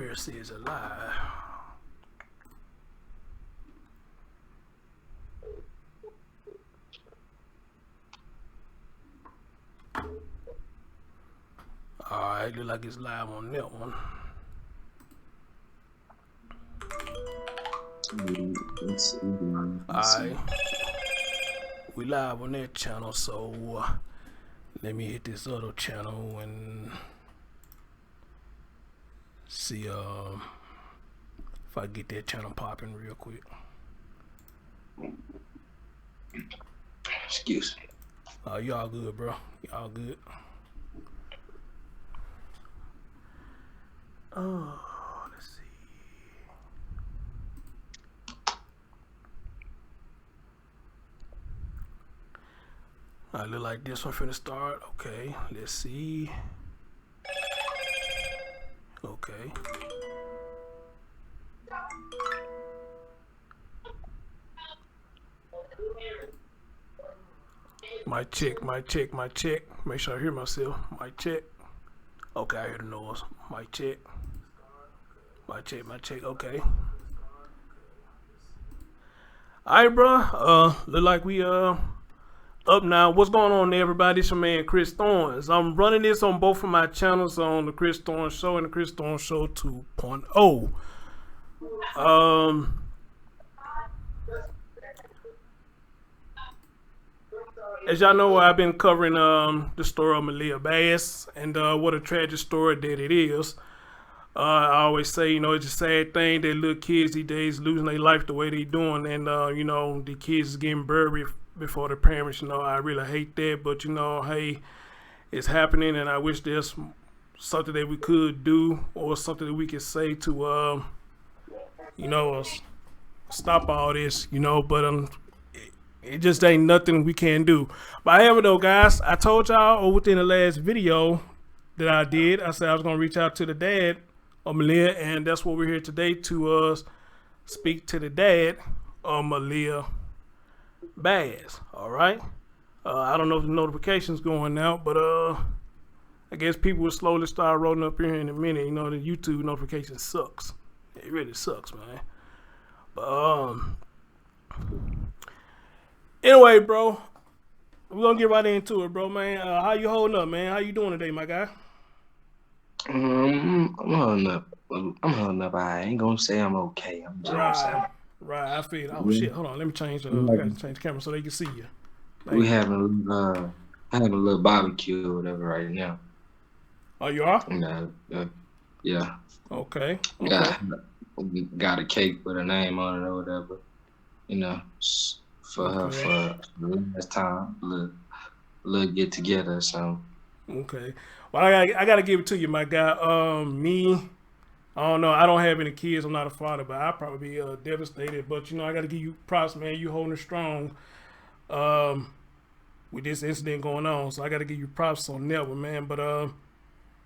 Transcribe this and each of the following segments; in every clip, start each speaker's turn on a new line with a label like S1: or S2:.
S1: Conspiracy is a lie. Alright, look like it's live on that one. Alright, we live on that channel, so let me hit this other channel and see if I get that channel popping real quick.
S2: Excuse me.
S1: Y'all good, bro? Y'all good? Oh, let's see. I look like this one finna start. Okay, let's see. Okay. Mic check, mic check, mic check. Make sure I hear myself. Mic check. Okay, I hear the noise. Mic check. Mic check, mic check. Okay. Alright, bro. Look like we up now. What's going on, everybody? It's your man Chris Thorns. I'm running this on both of my channels, on the Chris Thorns Show and the Chris Thorns Show 2.0. As y'all know, I've been covering the story of Maliyah Bass and what a tragic story that it is. I always say, you know, it's a sad thing that little kids these days losing their life the way they doing, and you know, the kids is getting buried before their parents. You know, I really hate that, but you know, hey, it's happening, and I wish there's something that we could do or something that we could say to, you know, stop all this. You know, but it just ain't nothing we can do. But however though, guys, I told y'all within the last video that I did, I said I was gonna reach out to the dad of Maliyah, and that's what we're here today to speak to the dad of Maliyah Bass. All right. I don't know if the notifications going out, but I guess people will slowly start rolling up here in a minute. You know, the YouTube notification sucks. It really sucks, man. But anyway, bro, we're gonna get right into it, bro, man. How you holding up, man? How you doing today, my guy?
S2: I'm holding up. I ain't gonna say I'm okay. I'm just gonna say
S1: Right. I feel. Oh
S2: we,
S1: shit. Hold on. Let me change. I
S2: we
S1: gotta change the camera so they can see you.
S2: we having having a little barbecue or whatever right now.
S1: Oh, you are?
S2: Yeah.
S1: Okay.
S2: Got a cake with a name on it or whatever. You know, for her for the last time, little get together or something.
S1: Okay. Well, I gotta give it to you, my guy. Me, I don't know. I don't have any kids. I'm not a father, but I'll probably be devastated. But you know, I gotta give you props, man. You holding it strong. With this incident going on, so I gotta give you props on that one, man. But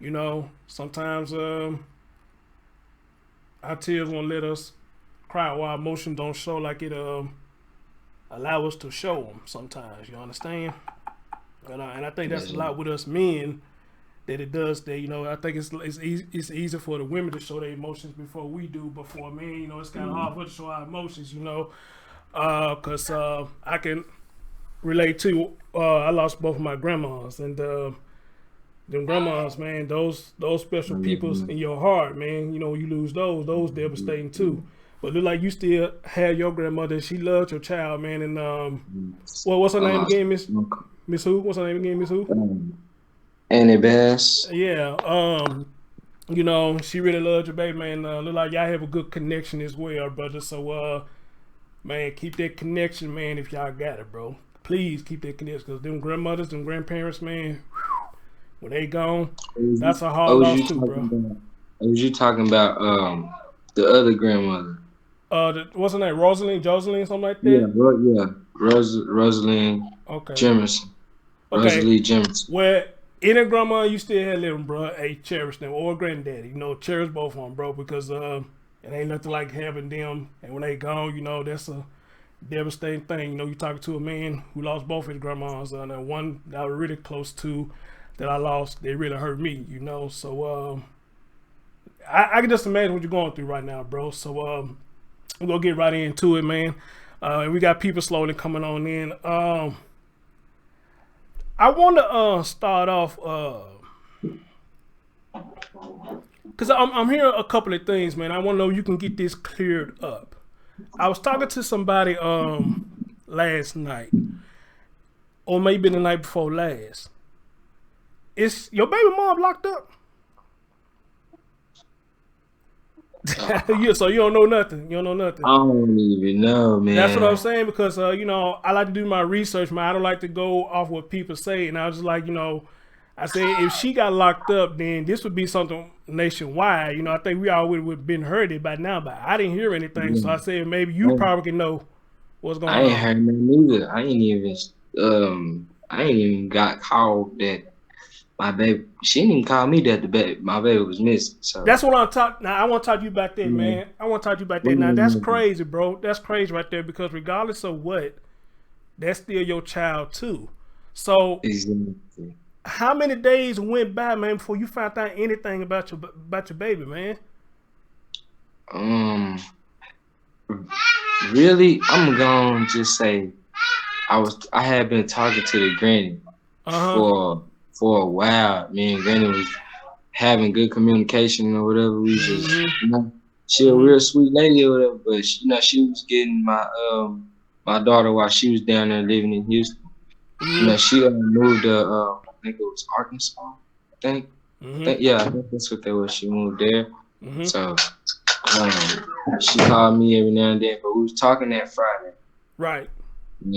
S1: you know, sometimes our tears won't let us cry, or our emotions don't show like it allow us to show them. Sometimes, you understand? And I think that's a lot with us men, that it does that. You know, I think it's easy for the women to show their emotions before we do. But for men, you know, it's kind of hard for us to show our emotions. You know, because I can relate to. I lost both of my grandmas, and them grandmas, man, those special peoples in your heart, man. You know, when you lose those devastating too. But look like you still had your grandmother. She loved your child, man. And well, what's her name again, Miss who? What's her name again, Miss who?
S2: Annie Bass.
S1: Yeah. You know, she really loved your baby, man. Look like y'all have a good connection as well, brother. So, man, keep that connection, man. If y'all got it, bro, please keep that connection. Cause them grandmothers, them grandparents, man, when they gone, that's a hard loss too, bro.
S2: Was you talking about the other grandmother?
S1: What's her name? Rosalind, Jocelyn, something like that.
S2: Yeah. Rosalind.
S1: Okay.
S2: Jemison.
S1: Okay.
S2: Rosalie Jemison.
S1: Well, any grandma you still had living, bro, hey, cherish them, or granddaddy. You know, cherish both of them, bro, because it ain't nothing like having them, and when they gone, you know, that's a devastating thing. You know, you talking to a man who lost both his grandmas, and one that I was really close to that I lost, they really hurt me, you know. So I can just imagine what you're going through right now, bro. So we're gonna get right into it, man. And we got people slowly coming on in. I want to start off because I'm hearing a couple of things, man. I want to know if you can get this cleared up. I was talking to somebody last night, or maybe the night before last. Is your baby mom locked up? Yeah, so you don't know nothing. You don't know nothing.
S2: I don't even know,
S1: That's what I'm
S2: man.
S1: saying because I like to do my research, man. I don't like to go off what people say, and I was just like, I said if she got locked up, then this would be something nationwide. I think we all would have been heard it by now, but I didn't hear anything. So I said maybe you
S2: I,
S1: probably can know what's
S2: I
S1: going
S2: ain't
S1: on.
S2: heard nothing neither. I ain't even got called that my baby. She didn't even call me that my baby was missing. So
S1: That's what I'm talking. Now I want to talk to you about that,
S2: yeah,
S1: man. I want to talk to you about
S2: what
S1: that. Now that's
S2: you
S1: crazy, bro. That's crazy right there because regardless of what, that's still your child too. So
S2: exactly.
S1: how many days went by, man, before you found out anything about your baby, man?
S2: Um, really, I'm gonna just say I had been talking to the granny
S1: Uh huh.
S2: for a while. Me and granny was having good communication or whatever. We just,
S1: Mm-hmm.
S2: she a
S1: Mm-hmm.
S2: real sweet lady or whatever. But she was getting my daughter while she was down there living in Houston.
S1: Mm-hmm.
S2: She moved to I think it was Arkansas. I think.
S1: Mm-hmm.
S2: Yeah, I think that's what they was. She moved there.
S1: Mm-hmm.
S2: So she called me every now and then. But we was talking that Friday.
S1: Right.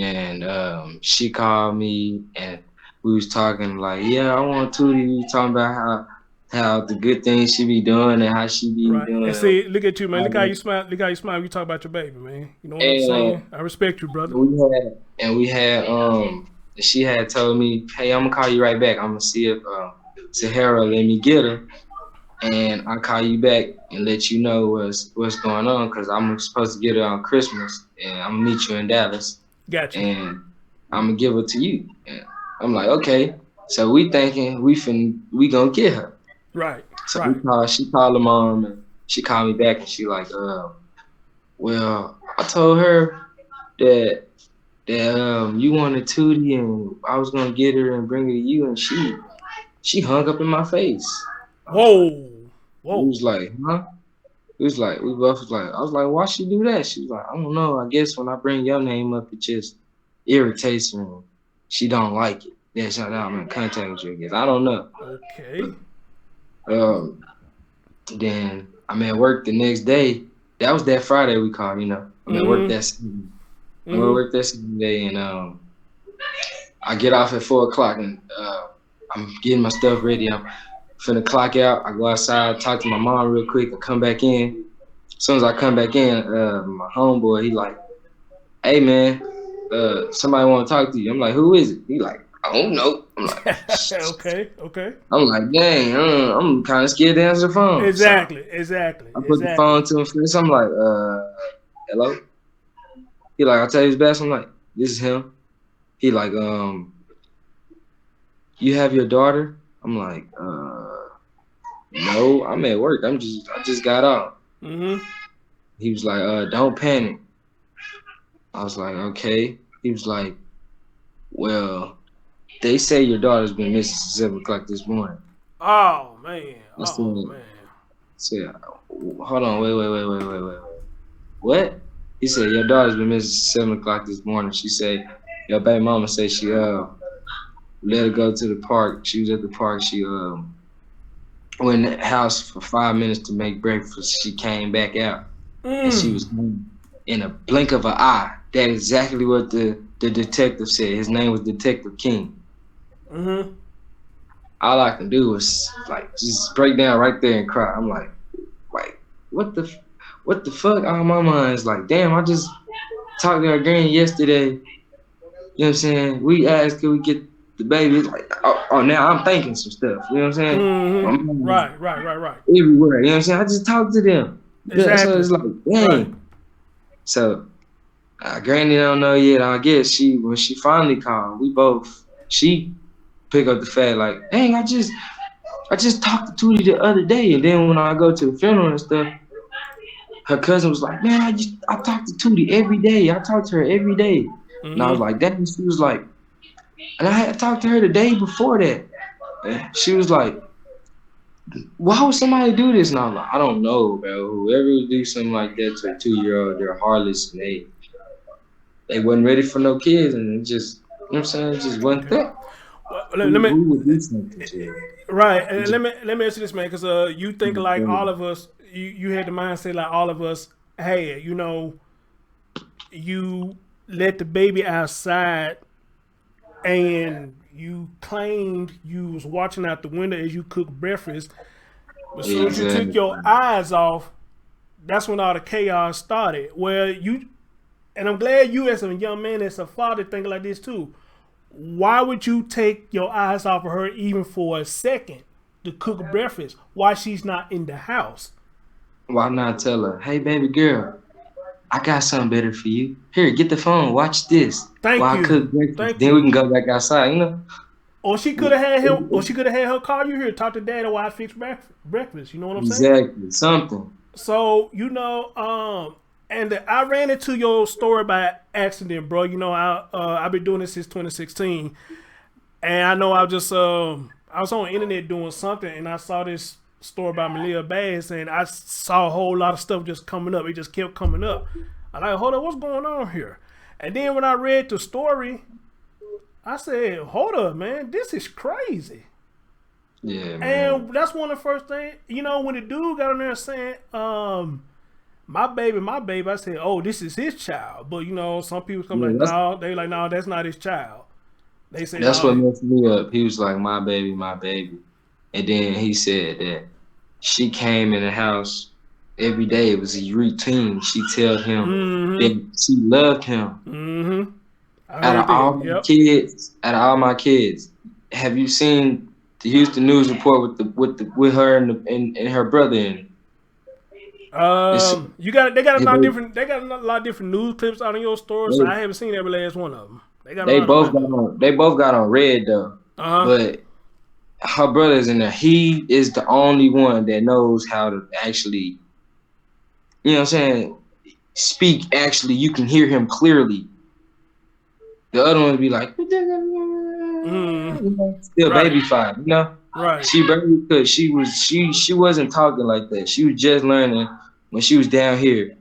S2: And she called me and we was talking like, yeah, I want Tootie. We was talking about how the good things she be doing and how she be
S1: Right. And
S2: doing.
S1: see, look at you, man. Look how you smile. Look how you smile when you talk about your baby, man. You know what I'm
S2: And
S1: saying? I respect you, brother.
S2: we had she had told me, hey, I'm gonna call you right back. I'm gonna see if Sahara let me get her, and I'll call you back and let you know what's going on because I'm supposed to get her on Christmas, and I'm gonna meet you in Dallas,
S1: Got you.
S2: and I'm gonna give her to you. And I'm like, okay. So we thinking we gonna get her.
S1: Right.
S2: So
S1: Right.
S2: she called her mom and she called me back and she like, well, I told her that you wanted Tootie and I was gonna get her and bring her to you and she hung up in my face.
S1: Whoa.
S2: We
S1: Whoa.
S2: was like, huh? We both was like, I was like, why she do that? She was like, I don't know. I guess when I bring your name up, it just irritates her. And she don't like it. That's how I'm in contact with you again. I don't know.
S1: Okay.
S2: Um, then I'm at work the next day. That was that Friday we called, I'm at work
S1: Mm-hmm.
S2: that Sunday. I'm at
S1: Mm-hmm.
S2: work that Sunday and I get off at 4 o'clock and I'm getting my stuff ready. I'm finna clock out. I go outside, talk to my mom real quick, and come back in. As soon as I come back in, my homeboy, he like, hey man, somebody want to talk to you. I'm like, who is it? He like, I don't know.
S1: Okay. Okay.
S2: I'm like, dang, I'm kind of scared to answer the phone. So
S1: Exactly. Exactly.
S2: I put the
S1: Exactly.
S2: phone to him first. I'm like, hello? He like, I'll tell you his best. I'm like, this is him. He like, you have your daughter? I'm like, no, I'm at work. I just got off.
S1: Mm-hmm.
S2: He was like, don't panic. I was like, okay. He was like, well, they say your daughter's been missing since 7 o'clock this morning.
S1: Oh man.
S2: I
S1: Oh man.
S2: said, hold on, wait. What? He said, your daughter's been missing since 7 o'clock this morning. She said, your baby mama said she let her go to the park. She was at the park. She went in the house for 5 minutes to make breakfast. She came back out and she
S1: Mm.
S2: was home in a blink of an eye. That's exactly what the detective said. His name was Detective King.
S1: Mm-hmm.
S2: All I can do was like just break down right there and cry. I'm like what the fuck? All my mind is like, damn, I just talked to our granny yesterday. You know what I'm saying? We asked, could we get the baby? It's like, now I'm thinking some stuff. You know what I'm saying? My
S1: Mm-hmm.
S2: mind is
S1: Right. Right. Right. Right.
S2: everywhere. You know what I'm saying? I just talked to them. So
S1: Exactly.
S2: it's like,
S1: Right.
S2: dang. So granny don't know yet. I guess when she finally called, she picked up the fact like, dang, I just talked to Tootie the other day, and then when I go to the funeral and stuff, her cousin was like, man, I talk to Tootie every day. I talk to her every day. And I was like, that. And she was like, and I had talked to her the day before that. And she was like, why would somebody do this? And I was like, I don't know, bro. Whoever would do something like that to a 2-year-old, they're heartless, and they wasn't ready for no kids, and it just, you know what I'm saying? It just wasn't that.
S1: Well,
S2: Who,
S1: let me
S2: who would do something to her?
S1: right,
S2: It
S1: and
S2: just,
S1: let me ask you this, man, because you think like all of us, you had the mindset like all of us had, you know, you let the baby outside and you claimed you was watching out the window as you cooked breakfast. But as soon as you took
S2: exactly.
S1: your eyes off, that's when all the chaos started. Where you, and I'm glad you as a young man, as a father, thinking like this too. Why would you take your eyes off of her even for a second to cook breakfast while she's not in the house?
S2: Why not tell her, hey, baby girl, I got something better for you. Here, get the phone. Watch this
S1: Thank
S2: while I
S1: you,
S2: cook breakfast.
S1: thank
S2: Then we
S1: you.
S2: can go back outside. You know.
S1: Or she could have had him, or she could have had her call you here, talk to daddy while I fix breakfast. You know what I'm saying?
S2: Exactly. Something.
S1: So you know, and I ran into your story by accident, bro. You know, I've been doing this since 2016, and I know I was on the internet doing something, and I saw this story about Maliyah Bass, and I saw a whole lot of stuff just coming up. It just kept coming up. I'm like, hold on, what's going on here? And then when I read the story, I said, hold up, man, this is crazy.
S2: Yeah, man.
S1: And that's one of the first things, you know, when the dude got on there saying, my baby, my baby, I said, oh, this is his child. But, you know, some people come
S2: Yeah,
S1: like, no, they like, no, that's not his child. They say,
S2: that's
S1: no.
S2: what messed me up. He was like, my baby, my baby. And then he said that she came in the house every day. It was a routine. She tell him
S1: Mm-hmm.
S2: that she loved him.
S1: Mm-hmm. I
S2: Out
S1: heard
S2: of all
S1: that.
S2: my
S1: Yep.
S2: kids, have you seen the Houston News report with her and her brother in it? It's,
S1: You got they got a
S2: they,
S1: lot of different they got a lot of different news clips out in your store, so
S2: they,
S1: I haven't seen every last one of them. They got a
S2: they
S1: lot of them
S2: both
S1: out
S2: got
S1: there.
S2: on they both got on red though.
S1: Uh huh.
S2: But her brother's in there. He is the only one that knows how to actually, you know what I'm saying, speak. Actually, you can hear him clearly. The other ones be like,
S1: Mm.
S2: still
S1: Right.
S2: baby five, you know.
S1: Right.
S2: She barely could. She wasn't talking like that. She was just learning when she was down here.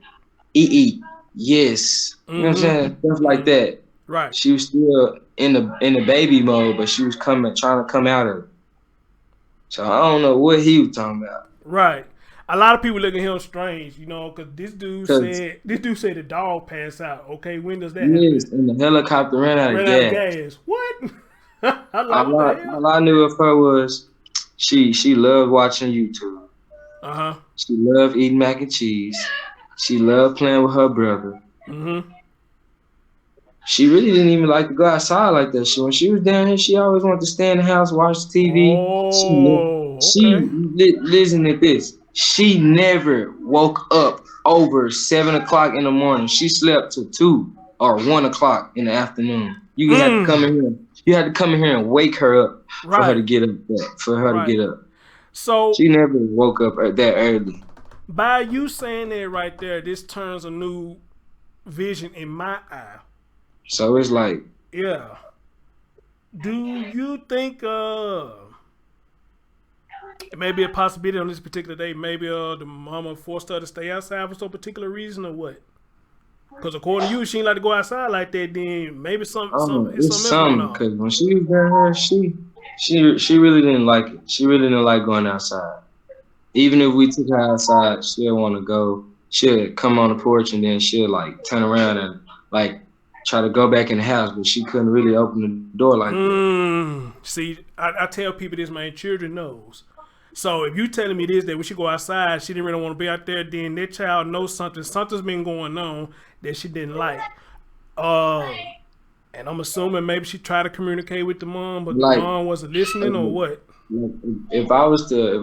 S2: Eat, yes. You know what I'm
S1: Mm-hmm.
S2: saying? Stuff like
S1: Mm.
S2: that.
S1: Right.
S2: She was still in the baby mode, but she was trying to come out of it. So I don't know what he was talking about.
S1: Right. A lot of people look at him strange, you know, because
S2: Cause
S1: this dude said the dog passed out. Okay, when does that happen?
S2: yes, and the helicopter ran out of
S1: Ran out of
S2: gas.
S1: gas. What? I like, what
S2: All
S1: the
S2: I,
S1: hell?
S2: all I knew of her was she loved watching YouTube.
S1: Uh huh.
S2: She loved eating mac and cheese. She loved playing with her brother.
S1: Mm-hmm.
S2: She really didn't even like to go outside like that. When she was down here, she always wanted to stay in the house, watch TV.
S1: Oh, okay.
S2: Listen to this. She never woke up over 7 o'clock in the morning. She slept till 2 or 1 o'clock in the afternoon. You had to come
S1: Mm.
S2: in here. You had to come in here and wake her up for her to
S1: Right.
S2: get up. For her to
S1: Right.
S2: get up.
S1: So
S2: She never woke up that early.
S1: by you saying that right there, this turns a new vision in my eye.
S2: So it's like,
S1: Yeah. Do you think it may be a possibility on this particular day? Maybe the mama forced her to stay outside for some particular reason or what? Because according to you, she ain't like to go outside like that. Then maybe it's
S2: it's
S1: something else going
S2: something
S1: on.
S2: because when she was down here, she really didn't like it. She really didn't like going outside. Even if we took her outside, she'll want to go. She'll come on the porch and then she'll like turn around and like try to go back in the house, but she couldn't really open the door like that.
S1: See, I tell people this, man. Children knows. So if you telling me this, that we should go outside, she didn't really want to be out there. Then that child knows something. Something's been going on that she didn't like. Um, and I'm assuming maybe she tried to communicate with the mom, but the
S2: Like,
S1: mom wasn't listening, or
S2: like
S1: what?
S2: if I was to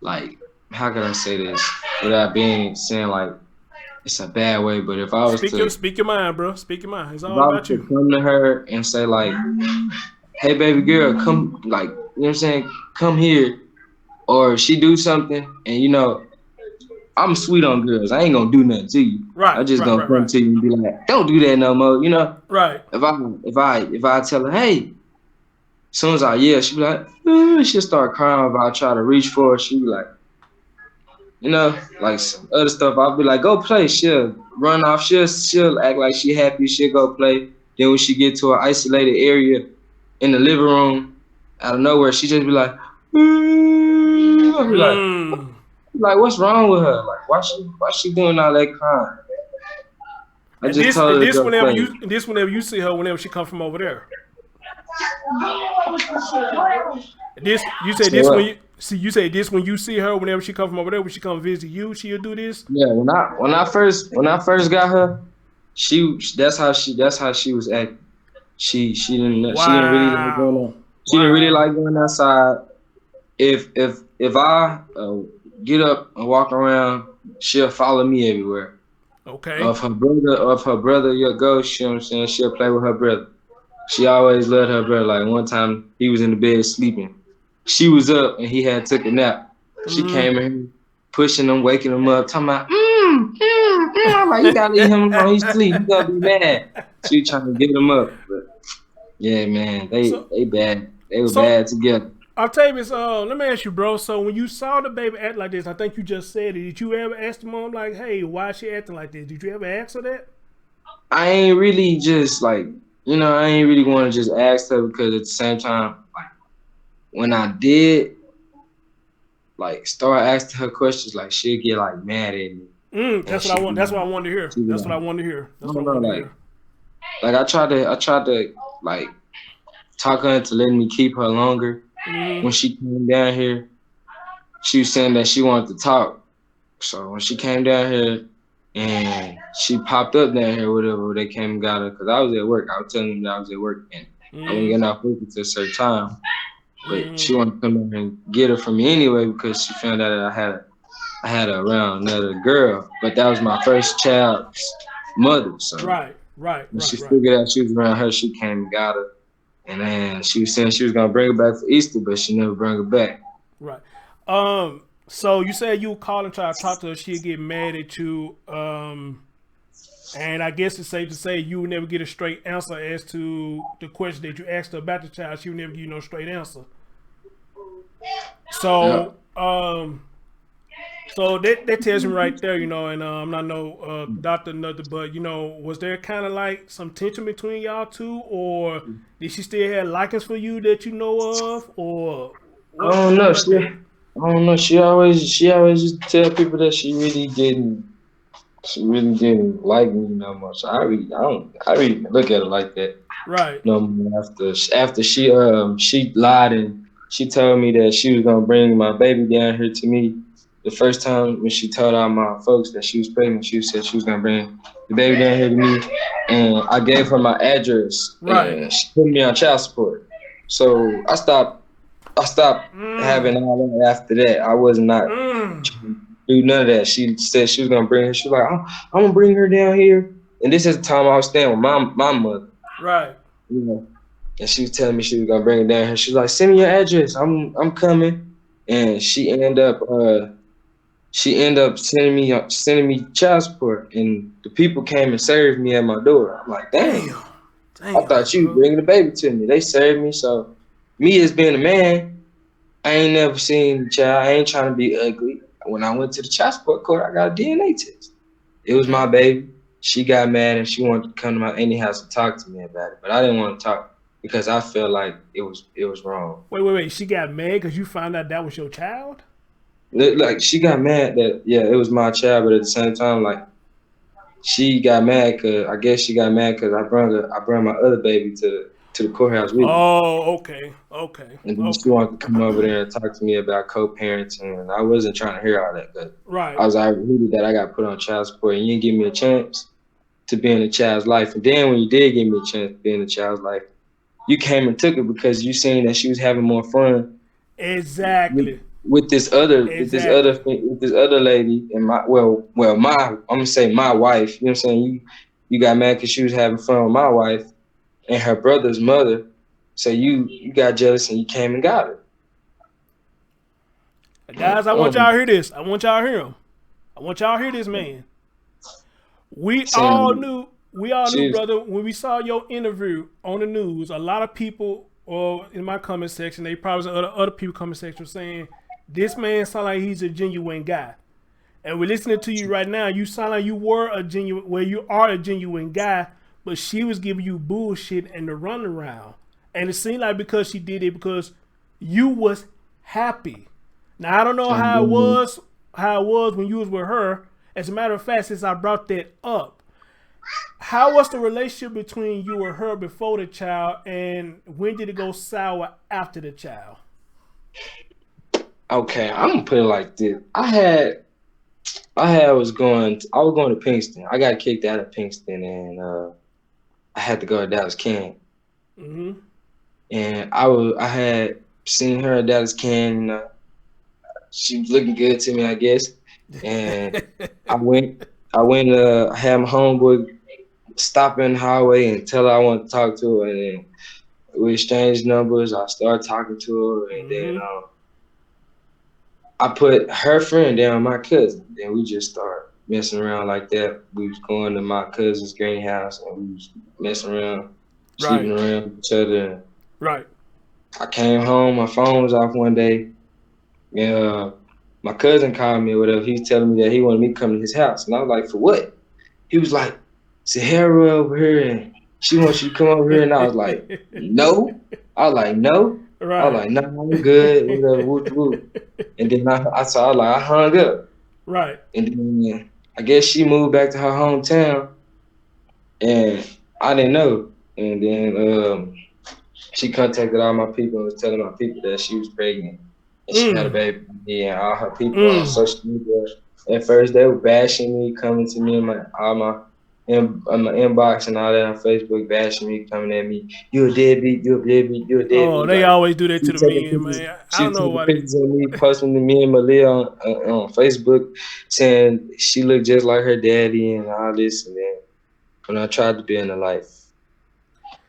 S2: like how could I say this without being saying like it's a bad way, but
S1: Speak your mind, bro. Speak your mind. It's
S2: if
S1: all
S2: I was
S1: about
S2: to
S1: you.
S2: come to her and say like, hey baby girl, come like what I'm saying, come here, or she do something, and I'm sweet on girls. I ain't gonna do nothing to you.
S1: Right,
S2: I just
S1: right,
S2: gonna
S1: right,
S2: come
S1: right,
S2: to you and be like, don't do that no more.
S1: right.
S2: If I tell her, hey, as soon as I yell, she be like, she'll start crying. If I try to reach for her, she be like, like some other stuff. I'll be like, go play. She'll run off. She'll act like she happy. She'll go play. Then when she get to an isolated area in the living room, out of nowhere, she just be like, I'll be
S1: Mm.
S2: like, what's wrong with her? Like, why she doing all that crying? I
S1: And
S2: just
S1: this,
S2: told
S1: and
S2: her to
S1: this
S2: go
S1: whenever
S2: play.
S1: you, and this whenever you see her, whenever she come from over there. And this, you say
S2: So
S1: this when
S2: what?
S1: you see, you say this when you see her, whenever she come from over there, when she come visit you, she'll do this.
S2: Yeah, when I first got her, that's how she was acting. She didn't really like going
S1: Wow,
S2: out. She didn't really
S1: wow.
S2: like going outside. If I get up and walk around, she'll follow me everywhere.
S1: Okay.
S2: If her brother, your ghost, you know what I'm saying? She'll play with her brother. She always loved her brother. Like one time, he was in the bed sleeping. She was up and he had took a nap. She
S1: Mm.
S2: came in, pushing him, waking him up, talking about, I'm like, you gotta leave him alone. He's asleep. He gonna be mad. She trying to get him up, but yeah, man, they
S1: so,
S2: they bad. They were
S1: so
S2: bad together.
S1: Octavius, let me ask you, bro. So when you saw the baby act like this, I think you just said it. Did you ever ask the mom like, "Hey, why is she acting like this?" Did you ever ask her that?
S2: I ain't really just like, I ain't really want to just ask her because at the same time, like when I did like start asking her questions, like she'd get like mad at me, and
S1: That's what I want. That's what I wanted to hear.
S2: she be
S1: That's what
S2: like,
S1: I wanted to hear.
S2: I
S1: That's what
S2: don't
S1: I
S2: know,
S1: wanted to
S2: like
S1: hear.
S2: I tried to like talk her into letting me keep her longer.
S1: Mm-hmm.
S2: When she came down here, she was saying that she wanted to talk. So when she came down here and she popped up down here, whatever, they came and got her because I was at work. I was telling them that I was at work and I wasn't
S1: Mm-hmm.
S2: getting off work until a certain time. But
S1: Mm-hmm.
S2: she wanted to come in and get her from me anyway because she found out that I had her around another girl. But that was my first child's mother. So
S1: Right. Right.
S2: when
S1: Right.
S2: she
S1: Right.
S2: figured out she was around her, she came and got her. And then she was saying she was gonna bring her back for Easter, but she never brought her back.
S1: Right. So you said you would call and try to talk to her. She'd get mad at you. And I guess it's safe to say you would never get a straight answer as to the question that you asked her about the child. She would never give you no straight answer.
S2: Yeah.
S1: So, so that tells me right there, and I'm not no doctor, nothing, but was there kind of like some tension between y'all two, or did she still have likings for you that you know of, or
S2: I
S1: what?
S2: don't
S1: What
S2: know.
S1: about that?
S2: I don't know. She always just tell people that she really didn't like me no more. So I really look at it like that
S1: Right.
S2: no more. After she lied and she told me that she was gonna bring my baby down here to me. The first time when she told all my folks that she was pregnant, she said she was gonna bring the baby down here to me, and I gave her my address,
S1: Right.
S2: and she put me on child support. So I stopped having all that after that. I was not
S1: Mm.
S2: trying to do none of that. She said she was gonna bring her. She was like, I'm gonna bring her down here. And this is the time I was staying with my mother,
S1: Right.
S2: you know. And she was telling me she was gonna bring her down here. She was like, send me your address. I'm coming. And she ended up sending me child support. And the people came and served me at my door. I'm like, dang,
S1: Damn.
S2: I
S1: Damn,
S2: thought you was
S1: bro.
S2: bringing the baby to me. They served me. So me as being a man, I ain't never seen the child. I ain't trying to be ugly. When I went to the child support court, I got a DNA test. It was my baby. She got mad and she wanted to come to my auntie house to talk to me about it, but I didn't want to talk because I felt like it was wrong.
S1: Wait. She got mad because you found out that was your child?
S2: Like she got mad that it was my child, but at the same time, like she got mad because I guess she got mad because I brought my other baby to the courthouse with me.
S1: Oh, okay. Okay.
S2: And then she
S1: Okay.
S2: wanted to come over there and talk to me about co-parenting, and I wasn't trying to hear all that. But
S1: Right.
S2: I was already hated that I got put on child support, and you didn't give me a chance to be in a child's life. And then when you did give me a chance to be in a child's life, you came and took it because you seen that she was having more fun with,
S1: Exactly.
S2: with this other
S1: Exactly.
S2: lady and I'm gonna say my wife. You know what I'm saying? You got mad because she was having fun with my wife and her brother's mother. So you got jealous and you came and got her.
S1: Guys, I want y'all to hear this. I want y'all to hear him. I want y'all to hear this, man. We all
S2: Saying
S1: knew, we all knew,
S2: she's
S1: brother, when we saw your interview on the news, a lot of people, or in my comment section, they probably other people comment section saying, this man sound like he's a genuine guy. And we're listening to you right now. You sound like you were a genuine, well, you are a genuine guy, but she was giving you bullshit and the runaround. And it seemed like because she did it because you was happy. Now I don't know
S2: I'm doing
S1: how it was when you was with her. As a matter of fact, since I brought that up, how was the relationship between you and her before the child, and when did it go sour after the child?
S2: okay. I'm gonna put it like this. I was going to Pinkston. I got kicked out of Pinkston, and I had to go to Dallas King.
S1: Mm-hmm.
S2: And I had seen her at Dallas King. She was looking good to me, I guess. And I went. I had my homeboy stop in the highway and tell her I wanted to talk to her, and then we exchanged numbers. I started talking to her, and then
S1: Mm-hmm.
S2: I put her friend down, my cousin. Then we just started messing around like that. We was going to my cousin's granny house, and we was messing around, sleeping
S1: Right.
S2: around with each other.
S1: Right.
S2: I came home, my phone was off one day, and my cousin called me or whatever. He was telling me that he wanted me to come to his house, and I was like, "For what?" He was like, "Sahara over here, and she wants you to come over here." And I was like, "No." I was like, "No." I was
S1: Right.
S2: like, "No, I'm good." Whatever, whoop whoop. And then I hung up.
S1: Right.
S2: And then I guess she moved back to her hometown, and I didn't know. And then she contacted all my people and was telling my people that she was pregnant and she had a
S1: Mm.
S2: baby. And all her people on
S1: Mm.
S2: social media. At first, they were bashing me, coming to me in my inbox and all that on Facebook, bashing me, coming at me. You a deadbeat. You a deadbeat. You a
S1: Oh,
S2: deadbeat.
S1: they
S2: Like
S1: always do that
S2: she
S1: to
S2: was
S1: the
S2: taking
S1: men,
S2: pictures.
S1: man. I
S2: She
S1: don't
S2: was
S1: know
S2: taking
S1: why.
S2: pictures of me, posting to me and Maliyah on Facebook, saying she looked just like her daddy and all this. And then when I tried to be in her life,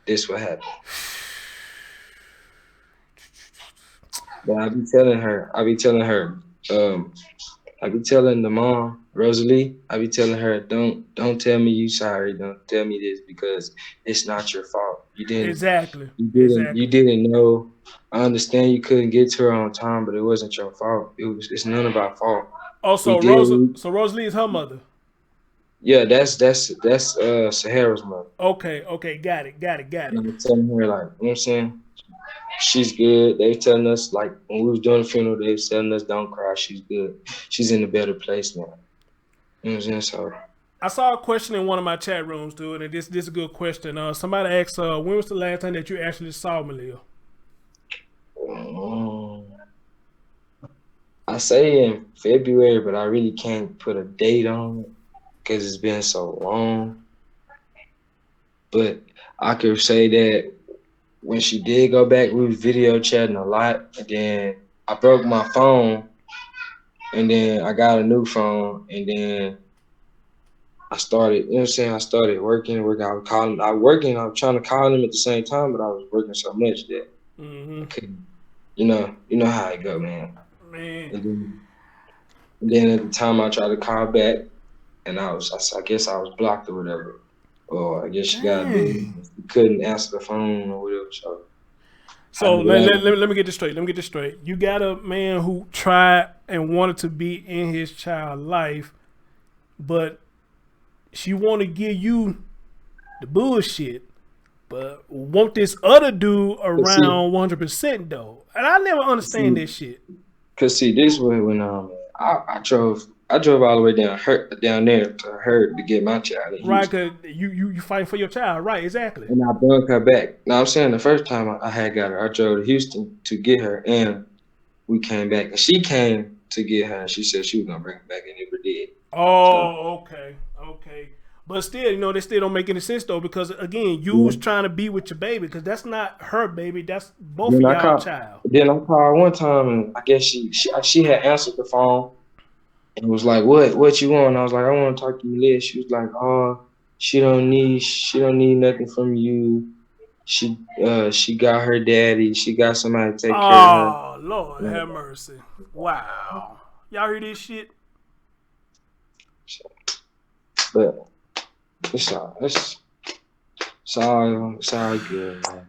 S2: this what happened. But um, I be telling the mom, Rosalie, I be telling her, don't tell me you sorry, don't tell me this because it's not your fault.
S1: Exactly.
S2: You
S1: Exactly.
S2: didn't know. I understand you couldn't get to her on time, but it wasn't your fault. It's none of our fault. We
S1: Also,
S2: did
S1: Rosalie is her mother.
S2: yeah, that's Sahara's mother.
S1: Okay. Okay. Got it. Got it. Got
S2: And
S1: it.
S2: I'm telling her like, you know what I'm saying? She's good. They telling us like when we was doing the funeral, they was telling us don't cry. She's good. She's in a better place now. You know what I'm saying? So
S1: I saw a question in one of my chat rooms, dude, and this is a good question. Somebody asked, when was the last time that you actually saw Maliyah?
S2: um, I say in February, but I really can't put a date on it because it's been so long. But I could say that when she did go back, we was video chatting a lot, and then I broke my phone, and then I got a new phone, and then I started, you know what I'm saying? I started working. I was trying to call him at the same time, but I was working so much that I
S1: Mm-hmm.
S2: couldn't, you know how it go, man.
S1: Man,
S2: And then at the time I tried to call back, and I guess I was blocked or whatever. Or I guess she got busy.
S1: dang.
S2: She couldn't answer the phone or whatever. So I
S1: So
S2: knew that.
S1: let me get this straight. Let me get this straight. You got a man who tried and wanted to be in his child's life, but she want to give you the bullshit, but want this other dude
S2: Cause see,
S1: around 100% though. And I never understand
S2: see,
S1: this shit.
S2: this way when I drove all the way down there to her to get my child in
S1: Right?
S2: Houston.
S1: Cause you fighting for your child. Right? Exactly.
S2: And I brung her back. Now I'm saying the first time I had got her, I drove to Houston to get her, and we came back, and she came to get her, and she said she was gonna bring her back, and never did. So
S1: Oh, okay, okay. But still, they still don't make any sense though, because again, you
S2: yeah.
S1: was trying to be with your baby, because that's not her baby, that's both
S2: Then
S1: of
S2: I
S1: y'all
S2: called.
S1: child.
S2: Then I called one time, and I guess she had answered the phone and was like, "What you want?" I was like, "I want to talk to you, Liz." She was like, "Oh, she don't need nothing from you. She got her daddy. She got somebody to take care of her.
S1: Oh, Lord have mercy. Wow. Y'all hear this shit?
S2: But it's all good, man.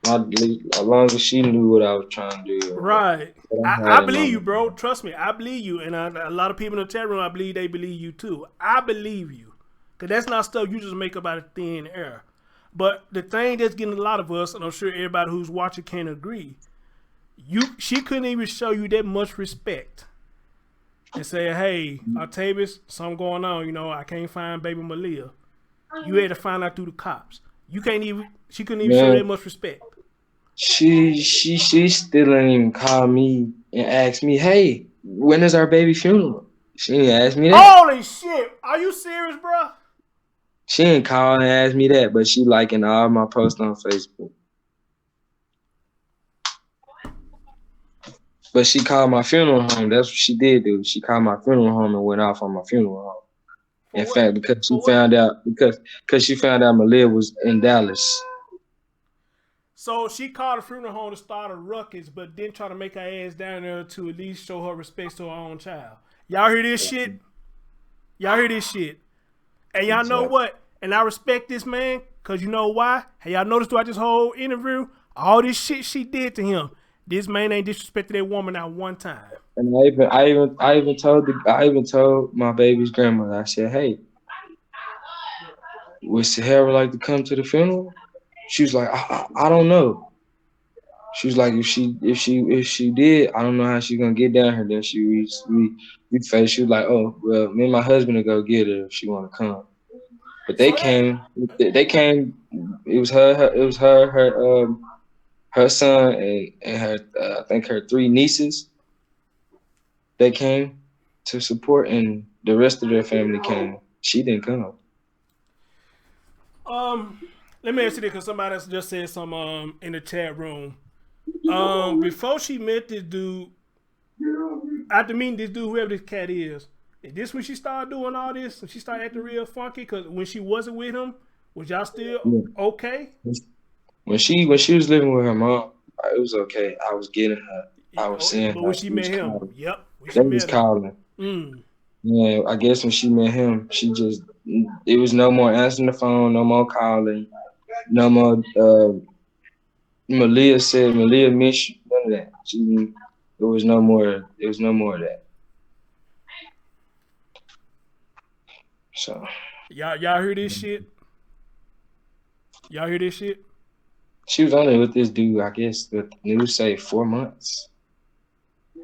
S2: As long as she knew what I was trying to do and
S1: Right.
S2: what I
S1: I
S2: had in my
S1: believe you,
S2: mind.
S1: bro. Trust me. I believe you. And a lot of people in the chat room, I believe they believe you too. I believe you. Because that's not stuff you just make up out of thin air. But the thing that's getting a lot of us, and I'm sure everybody who's watching can agree, she couldn't even show you that much respect and say, hey, Octavious, something going on. You know, I can't find baby Maliyah. You had to find out through the cops. You can't even, she couldn't even show
S2: Man,
S1: that much respect.
S2: she still didn't even call me and ask me, hey, when is our baby funeral? She didn't ask me that.
S1: Holy shit. Are you serious, bro?
S2: She didn't call and ask me that, but she liking all my posts on Facebook. But she called my funeral home. That's what she did do. She called my funeral home and went off on my funeral home.
S1: For
S2: In
S1: what?
S2: fact, because she
S1: For what?
S2: found out because she found out Maliyah was in Dallas.
S1: So she called the funeral home to start a ruckus, but didn't try to make her ass down there to at least show her respect to her own child. Y'all hear this shit? Y'all hear this shit? And y'all know
S2: Exactly.
S1: what? And I respect this man, cause you know why? Hey, y'all noticed throughout this whole interview, all this shit she did to him. This man ain't disrespected that woman not one time.
S2: And I even told my baby's grandmother. I said, "Hey, would Sahara like to come to the funeral?" She was like, I don't know." She was like, if she did, I don't know how she's gonna get down here. Then we faced. She was like, oh well, me and my husband will go get her if she want to come. But they
S1: So that
S2: came. They came. It was her son and her I think her three nieces. They came to support, and the rest of their family came. She didn't come.
S1: um let me ask you this, cause somebody else just said some in the chat room. Before she met this dude, after meeting this dude, whoever this cat is this when she started doing all this? And she started acting real funky? Cause when she wasn't with him, was y'all still
S2: Yeah.
S1: okay?
S2: When she was living with her mom, it was okay. I was getting her. I was seeing
S1: But
S2: her.
S1: when she
S2: She was
S1: met him,
S2: calling.
S1: yep, when she
S2: They was
S1: met him.
S2: calling.
S1: Mm.
S2: Yeah, I guess when she met him, she just it was no more answering the phone, no more calling, no more. Maliyah miss you. None of that. It was no more. It was no more of that. So
S1: Y'all hear this shit? Y'all hear this shit?
S2: she was only with this dude. I guess the news say 4 months.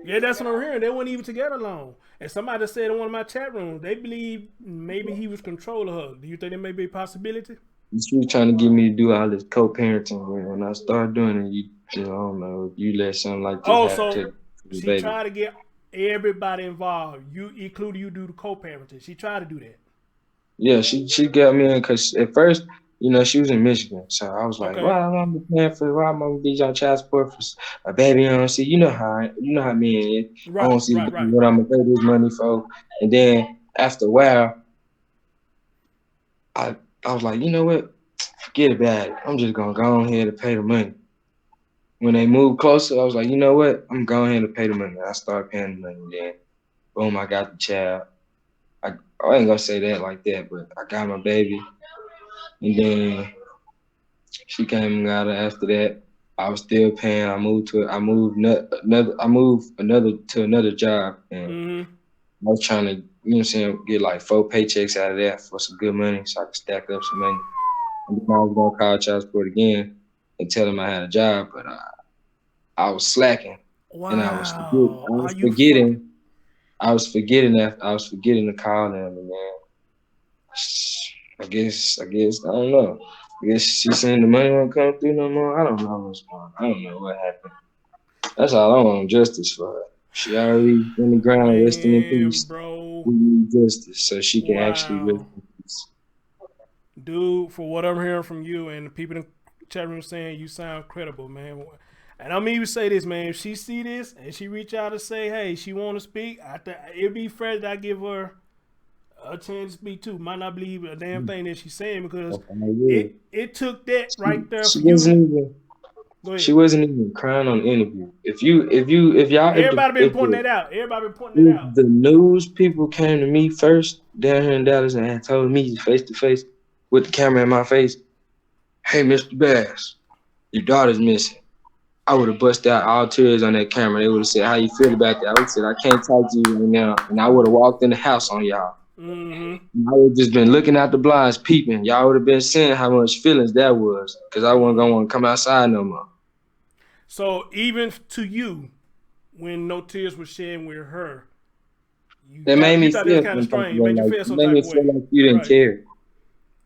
S1: Yeah, that's what I'm hearing. They weren't even together long. And somebody said in one of my chat rooms, they believe maybe he was controlling her. Do you think that may be a possibility?
S2: She was trying to get me to do all this co-parenting. When I started doing it, I don't know, you let something like this
S1: Oh,
S2: happen
S1: so
S2: to the
S1: she
S2: baby.
S1: tried to get everybody involved. You, including you, do the co-parenting. She tried to do that.
S2: Yeah, she got me in because at first, she was in Michigan, so I was like,
S1: Okay.
S2: "Why am I paying for? Why am I be on child support for a baby?" I don't see. You know how me is. I
S1: Right,
S2: don't see
S1: right, right.
S2: what I'm gonna pay this money for. And then after a while, I I was like, you know what? Forget about it. I'm just gonna go on here to pay the money. When they moved closer, I was like, you know what? I'm going ahead and pay the money. I started paying the money. Then boom, I got the child. I ain't gonna say that like that, but I got my baby. And then she came and got her after that. I was still paying. I moved another to another job, and
S1: Mm-hmm.
S2: I was trying to, get like 4 paychecks out of that for some good money so I could stack up some money. And then I was gonna call child support again and tell them I had a job, but I was slacking, and
S1: Wow.
S2: I
S1: Are
S2: was
S1: you fucking?
S2: forgetting, I was forgetting to call them, and then I guess I don't know. I guess she saying the money won't come through no more. I don't know what's going on. I don't know what happened. That's all I want, justice for her. She already in the ground resting in
S1: Man,
S2: peace.
S1: bro.
S2: We need justice so she can actually rest
S1: Wow.
S2: in peace.
S1: Dude, for what I'm hearing from you and the people in the chat room saying, you sound credible, man. And I'm even say this, man. If she see this and she reach out and say, hey, she want to speak, it'd be fair that I give her A chance to speak too. Might not believe a damn thing that she's saying because
S2: Okay, yeah.
S1: it took that
S2: She,
S1: right there
S2: she
S1: for you.
S2: wasn't even
S1: Go
S2: she
S1: ahead.
S2: wasn't even crying on the interview.
S1: Everybody been
S2: If
S1: pointing that out. Everybody been pointing that
S2: if
S1: out.
S2: the news people came to me first down here in Dallas and had told me face to face with the camera in my face, hey Mr. Bass, your daughter's missing. I would have busted out all tears on that camera. They would have said, how you feel about that? I would have said, I can't talk to you right now. And I would have walked in the house on y'all.
S1: Mm-hmm.
S2: I would have just been looking out the blinds, peeping. Y'all would have been seeing how much feelings that was. Because I wasn't going to want to come outside no more.
S1: So even to you, when no tears were shed with her,
S2: That made
S1: you
S2: me
S1: thought that was
S2: feel
S1: kind of
S2: some type of
S1: strange. It
S2: way.
S1: made you
S2: Like,
S1: feel
S2: it
S1: some
S2: made
S1: type
S2: me
S1: of
S2: feel
S1: way.
S2: like you didn't
S1: Right.
S2: care.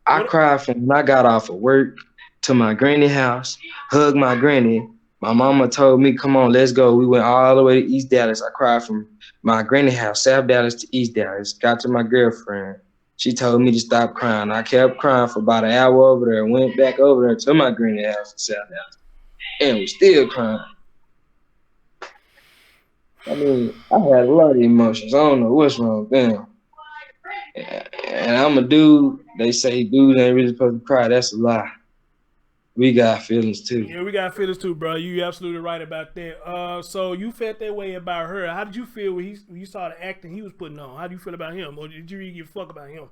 S2: I
S1: What?
S2: cried from when I got off of work to my granny house, hugged my granny. My mama told me, come on, let's go. We went all the way to East Dallas. I cried from my granny house, South Dallas to East Dallas. Got to my girlfriend. She told me to stop crying. I kept crying for about an hour over there. Went back over there to my granny house in South Dallas. And was still crying. I mean, I had a lot of emotions. I don't know what's wrong with them. And I'm a dude. They say dudes ain't really supposed to cry. That's a lie. We got feelings too.
S1: Yeah, we got feelings too, bro. You absolutely right about that. So you felt that way about her. How did you feel when you saw the acting he was putting on? How do you feel about him, or did you really give a fuck about him?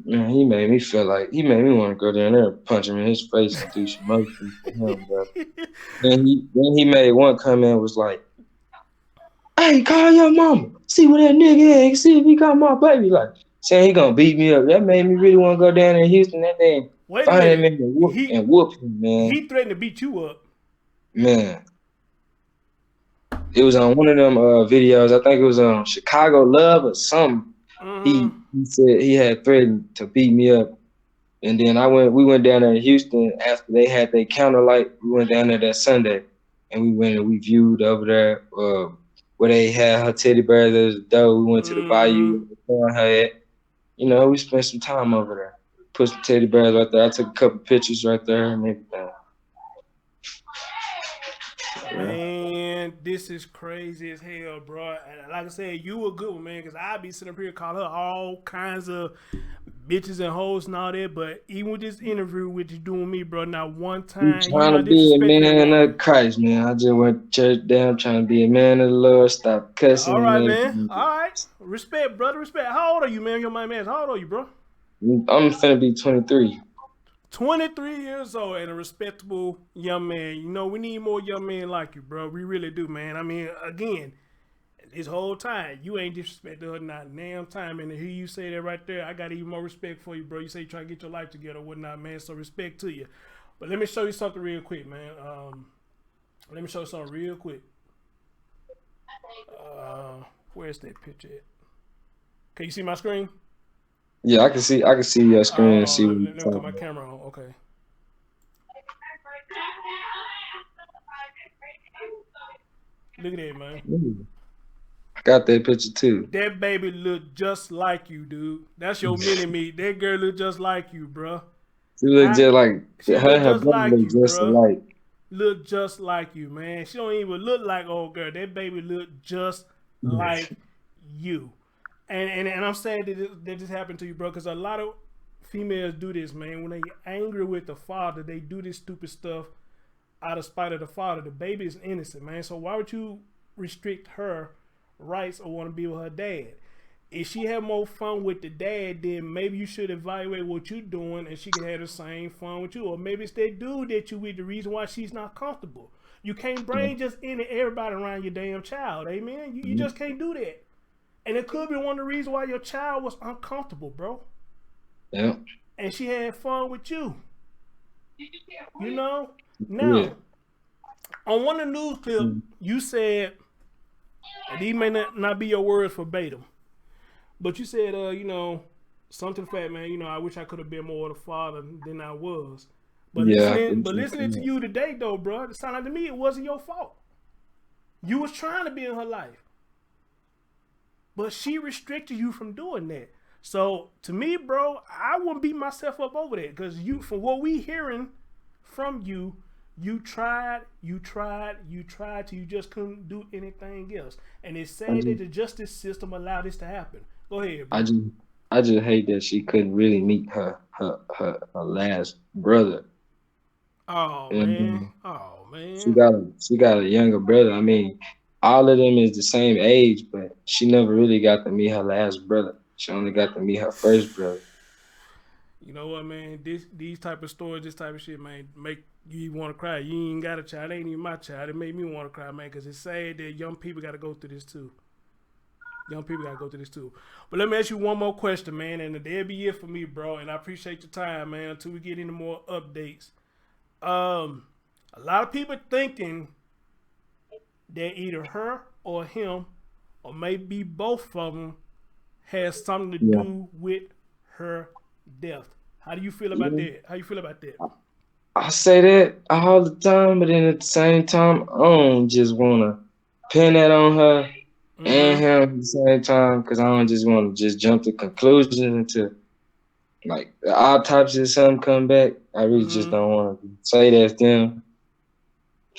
S2: Man, he made me feel like he made me want to go down there and punch him in his face and do some other things for him, bro. Then he made one comment was like, "Hey, call your mama. See what that nigga is. See if he got my baby." Like saying he gonna beat me up. That made me really want to go down in Houston that day and
S1: Wait a
S2: find him
S1: minute.
S2: and
S1: He
S2: whoop him, man.
S1: he threatened to beat you up.
S2: Man, it was on one of them videos. I think it was on Chicago Love or something.
S1: Mm-hmm.
S2: He said he had threatened to beat me up. And then we went down there in Houston after they had their counter light. We went down there that Sunday, and we went and we viewed over there where they had her teddy bears at the door. We went to the
S1: Mm-hmm.
S2: bayou and her at. You know, we spent some time over there. Put some teddy bears right there. I took a couple pictures right there and everything. Yeah.
S1: Man, this is crazy as hell, bro. And like I said, you a good one, man, because I be sitting up here calling her all kinds of bitches and hoes and all that. But even with this interview with you doing me, bro, not one
S2: I'm
S1: time you
S2: trying to
S1: not
S2: be a
S1: disrespected that
S2: man
S1: woman.
S2: of Christ, man. I just went to church down trying to be a man of the Lord. Stop cussing
S1: All
S2: and
S1: right, man.
S2: everything.
S1: All right. Respect, brother. Respect. How old are you, man? Your mind man. How old are you, bro?
S2: I'm finna be 23.
S1: 23 years old and a respectable young man. You know, we need more young men like you, bro. We really do, man. I mean, again, this whole time, you ain't disrespected her not a damn time. And to hear you say that right there, I got even more respect for you, bro. You say you try to get your life together or whatnot, man. So respect to you. But let me show you something real quick, man. Let me show you something real quick. Where's that picture at? Can you see my screen?
S2: Yeah, I can see your screen
S1: Hold
S2: and see
S1: on.
S2: what
S1: Let
S2: you're
S1: me cut
S2: talking
S1: my
S2: about.
S1: camera on. Okay. Look at that, man.
S2: Ooh, I got that picture too.
S1: That baby look just like you, dude. That's your mini me. That girl look just like you, bro.
S2: She look
S1: I
S2: just like
S1: She
S2: her
S1: look
S2: and her
S1: just
S2: brother
S1: like
S2: look
S1: you,
S2: just
S1: bro.
S2: alike.
S1: Look just like you, man. She don't even look like old girl. That baby look just like you. And I'm sad that this happened to you, bro, because a lot of females do this, man. When they angry with the father, they do this stupid stuff out of spite of the father. The baby is innocent, man. So why would you restrict her rights or want to be with her dad? If she had more fun with the dad, then maybe you should evaluate what you're doing and she can have the same fun with you. Or maybe it's that dude that you with the reason why she's not comfortable. You can't bring just any everybody around your damn child, amen? You just can't do that. And it could be one of the reasons why your child was uncomfortable, bro.
S2: Yeah,
S1: And she had fun with you. You know?
S2: yeah.
S1: Now, on one of the news clips, you said, and these may not be your words verbatim, but you said, something fat, man, I wish I could have been more of a father than I was. But
S2: Yeah, I
S1: listening to you today, though, bro, it sounded like to me it wasn't your fault. You was trying to be in her life. But she restricted you from doing that. So to me, bro, I wouldn't beat myself up over that. Because from what we hearing from you, you tried till you just couldn't do anything else. And it's
S2: I
S1: sad that
S2: just,
S1: the justice system allowed this to happen. Go ahead,
S2: I
S1: bro.
S2: just, I just hate that she couldn't really meet her last brother.
S1: Oh
S2: And
S1: man. Oh
S2: she
S1: man.
S2: got a younger brother. I mean, all of them is the same age, but she never really got to meet her last brother. She only got to meet her first brother.
S1: You know what, man? These type of stories, this type of shit, man, make you want to cry. You ain't got a child. It ain't even my child. It made me want to cry, man, because it's sad that young people got to go through this too. Young people got to go through this too. But let me ask you one more question, man, and that'll be it for me, bro. And I appreciate your time, man. Until we get into more updates. Um, a lot of people thinking that either her or him, or maybe both of them, has something to
S2: Yeah.
S1: do with her death. How do you feel about
S2: Yeah.
S1: that? How you feel about that?
S2: I say that all the time, but then at the same time, I don't just wanna pin that on her and
S1: Mm-hmm.
S2: him at the same time, because I don't just want to just jump to conclusions until like the autopsy or something come back. I really just
S1: Mm-hmm.
S2: don't want to say that's them.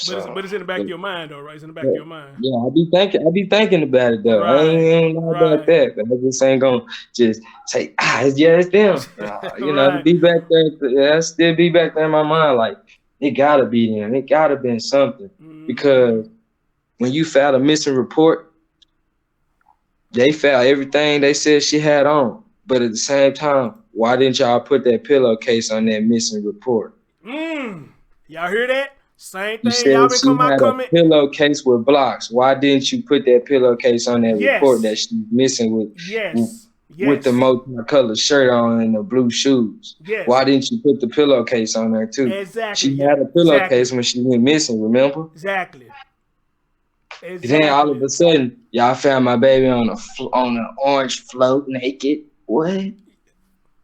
S1: But it's
S2: So,
S1: but it's in the back
S2: but,
S1: of your mind though, right? It's in the back of
S2: but,
S1: your mind.
S2: yeah, I be thinking about it though. I
S1: Right.
S2: ain't gonna lie about
S1: Right.
S2: that. But I just ain't gonna just say, yeah, it's them. To
S1: Right.
S2: be back there, yeah, still be back there in my mind. Like it gotta be them. It gotta been something
S1: Mm-hmm.
S2: because when you filed a missing report, they found everything they said she had on. But at the same time, why didn't y'all put that pillowcase on that missing report?
S1: Mm. Y'all hear that? Same
S2: You
S1: thing.
S2: said
S1: Y'all been
S2: she
S1: coming out
S2: had a
S1: comment.
S2: pillowcase with blocks. Why didn't you put that pillowcase on that report that
S1: Yes.
S2: she's missing
S1: Yes.
S2: with the
S1: Yes.
S2: multicolored shirt on and the blue shoes?
S1: Yes.
S2: Why didn't you put the pillowcase on there too? She
S1: Exactly. Yeah.
S2: had a pillowcase
S1: Exactly.
S2: when she went missing, remember?
S1: Exactly.
S2: Then all of
S1: Exactly.
S2: a sudden, y'all found my baby on on an orange float naked. What?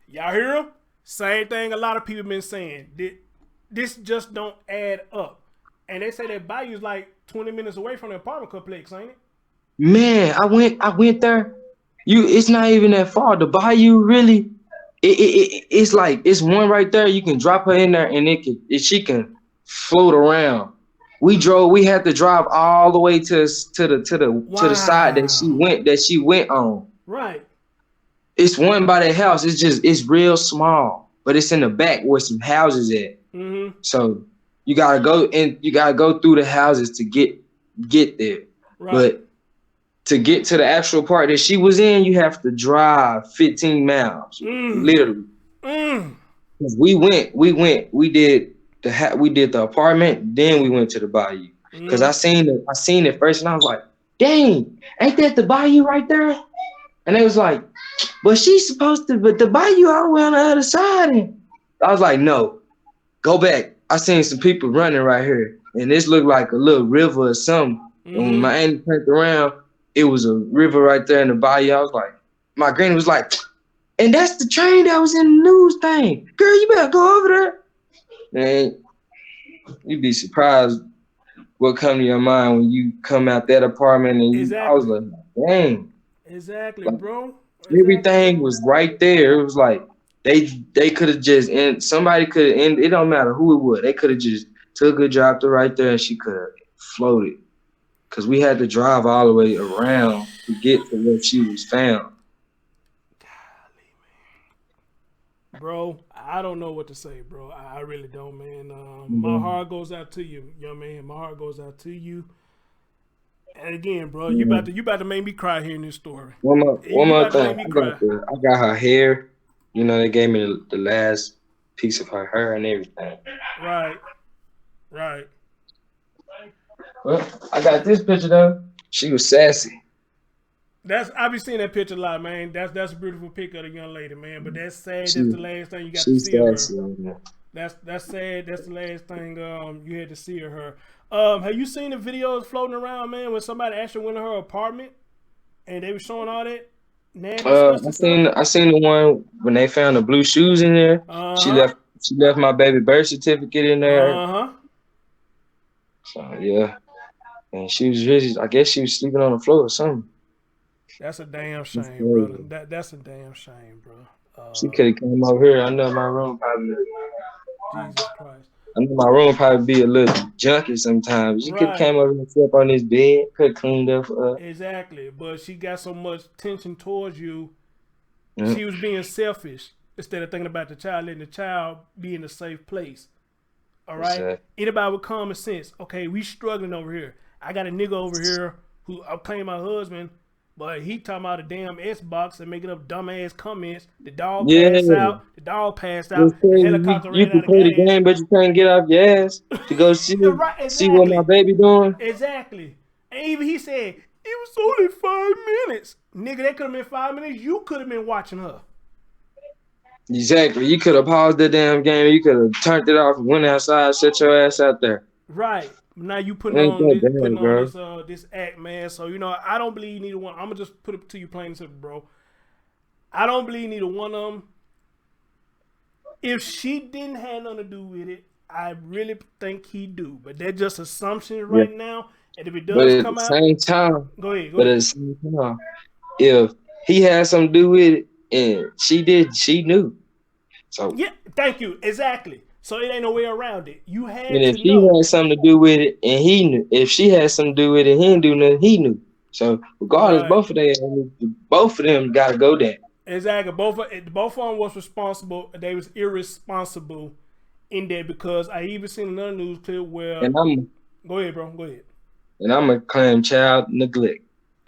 S1: Y'all hear him? Same thing a lot of people been saying. This just don't add up. And they say that Bayou's like 20 minutes away from the apartment complex, ain't it?
S2: Man, I went there. It's not even that far. The bayou really, it's like it's one right there. You can drop her in there, and she can float around. We had to drive all the way to the side
S1: Wow.
S2: that she went on.
S1: Right.
S2: It's one by that house. It's real small, but it's in the back where some houses at.
S1: Mm-hmm.
S2: So you gotta go through the houses to get there.
S1: Right.
S2: But to get to the actual part that she was in, you have to drive 15 miles,
S1: Mm.
S2: literally.
S1: Mm.
S2: 'Cause we did the apartment, then we went to the bayou. Cause
S1: Mm.
S2: I seen it first, and I was like, "Dang, ain't that the bayou right there?" And they was like, "But she's supposed to, but the bayou all the way on the other side." And I was like, "No, go back. I seen some people running right here, and this looked like a little river or something." And when
S1: Mm-hmm.
S2: my auntie turned around, it was a river right there in the bayou. I was like, my granny was like, and that's the train that was in the news thing. Girl, you better go over there. And you'd be surprised what come to your mind when you come out that apartment and I was
S1: Exactly.
S2: like, dang,
S1: Exactly,
S2: like
S1: bro. Exactly,
S2: everything
S1: bro.
S2: was right there. It was like they could have just and somebody could end. It don't matter who it was. They could have just took her, dropped her right there, and she could have floated. Cause we had to drive all the way around to get to where she was found.
S1: Bro, I don't know what to say, bro. I really don't, man. My
S2: Mhm.
S1: heart goes out to you, young man. My heart goes out to you. And again, bro,
S2: Mhm.
S1: you about to make me cry hearing this story.
S2: One
S1: You
S2: more
S1: about to
S2: thing.
S1: make me cry.
S2: I got her hair. You know, they gave me the last piece of her hair and everything.
S1: Right, right.
S2: Well, I got this picture though. She was sassy.
S1: That's I be seeing that picture a lot, man. That's a beautiful pic of the young lady, man. But that's sad. That's
S2: She
S1: the last thing you got to
S2: she's
S1: see of her.
S2: sassy on there.
S1: That's sad. That's the last thing you had to see of her. Have you seen the videos floating around, man, when somebody actually went to her apartment and they were showing all that nasty, disgusting stuff?
S2: I seen the one when they found the blue shoes in there.
S1: Uh
S2: She
S1: huh.
S2: left she left my baby birth certificate in there.
S1: Uh huh.
S2: So yeah. And she was really I guess she was sleeping on the floor or something.
S1: That's a damn
S2: It's
S1: shame, brother.
S2: crazy.
S1: That's a damn shame, bro.
S2: She could have came over here.
S1: Jesus Christ.
S2: I know my room probably be a little junky sometimes. She could have
S1: Right.
S2: came over and slept on this bed. Could have cleaned up for her.
S1: Exactly. But she got so much tension towards you
S2: Yeah.
S1: She was being selfish instead of thinking about the child, letting the child be in a safe place. All right.
S2: Exactly.
S1: Anybody with common sense? Okay, we struggling over here. I got a nigga over here who I claim my husband, but he talking about a damn Xbox and making up dumbass comments. The dog passed
S2: Yeah.
S1: out. The dog passed
S2: It's
S1: out. The
S2: crazy.
S1: helicopter
S2: You
S1: ran
S2: can
S1: out of
S2: play the
S1: gas.
S2: game, but you can't get off your ass to go
S1: Right,
S2: see what my
S1: exactly.
S2: baby doing.
S1: Exactly. And even he said, it was only 5 minutes. Nigga, that could have been 5 minutes. You could have been watching her.
S2: Exactly. You could have paused the damn game. You could have turned it off, went outside, set your ass out there.
S1: Right. Now you
S2: It
S1: putting
S2: ain't
S1: on
S2: that
S1: this
S2: bad, bro.
S1: this act, man. So I don't believe neither one. I'm gonna just put it to you plain and simple, bro. I don't believe neither one of them. If she didn't have nothing to do with it, I really think he do. But they're just assumptions
S2: Yeah.
S1: right now. And if it
S2: But
S1: does
S2: at the
S1: come out,
S2: same time,
S1: go ahead, go
S2: but at
S1: ahead.
S2: the same time, if he had something to do with it and she did, she knew. So,
S1: Yeah, thank you. Exactly. So it ain't no way around it. You
S2: and
S1: had
S2: if
S1: to
S2: she
S1: know.
S2: had something to do with it and he knew, if she had something to do with it, he didn't do nothing, he knew. So, regardless,
S1: Right.
S2: both of them got to go there.
S1: Exactly. Both of them was responsible. They was irresponsible in there because I even seen another news clip where
S2: And I'm
S1: go ahead, bro. Go ahead.
S2: and I'm gonna claim child neglect.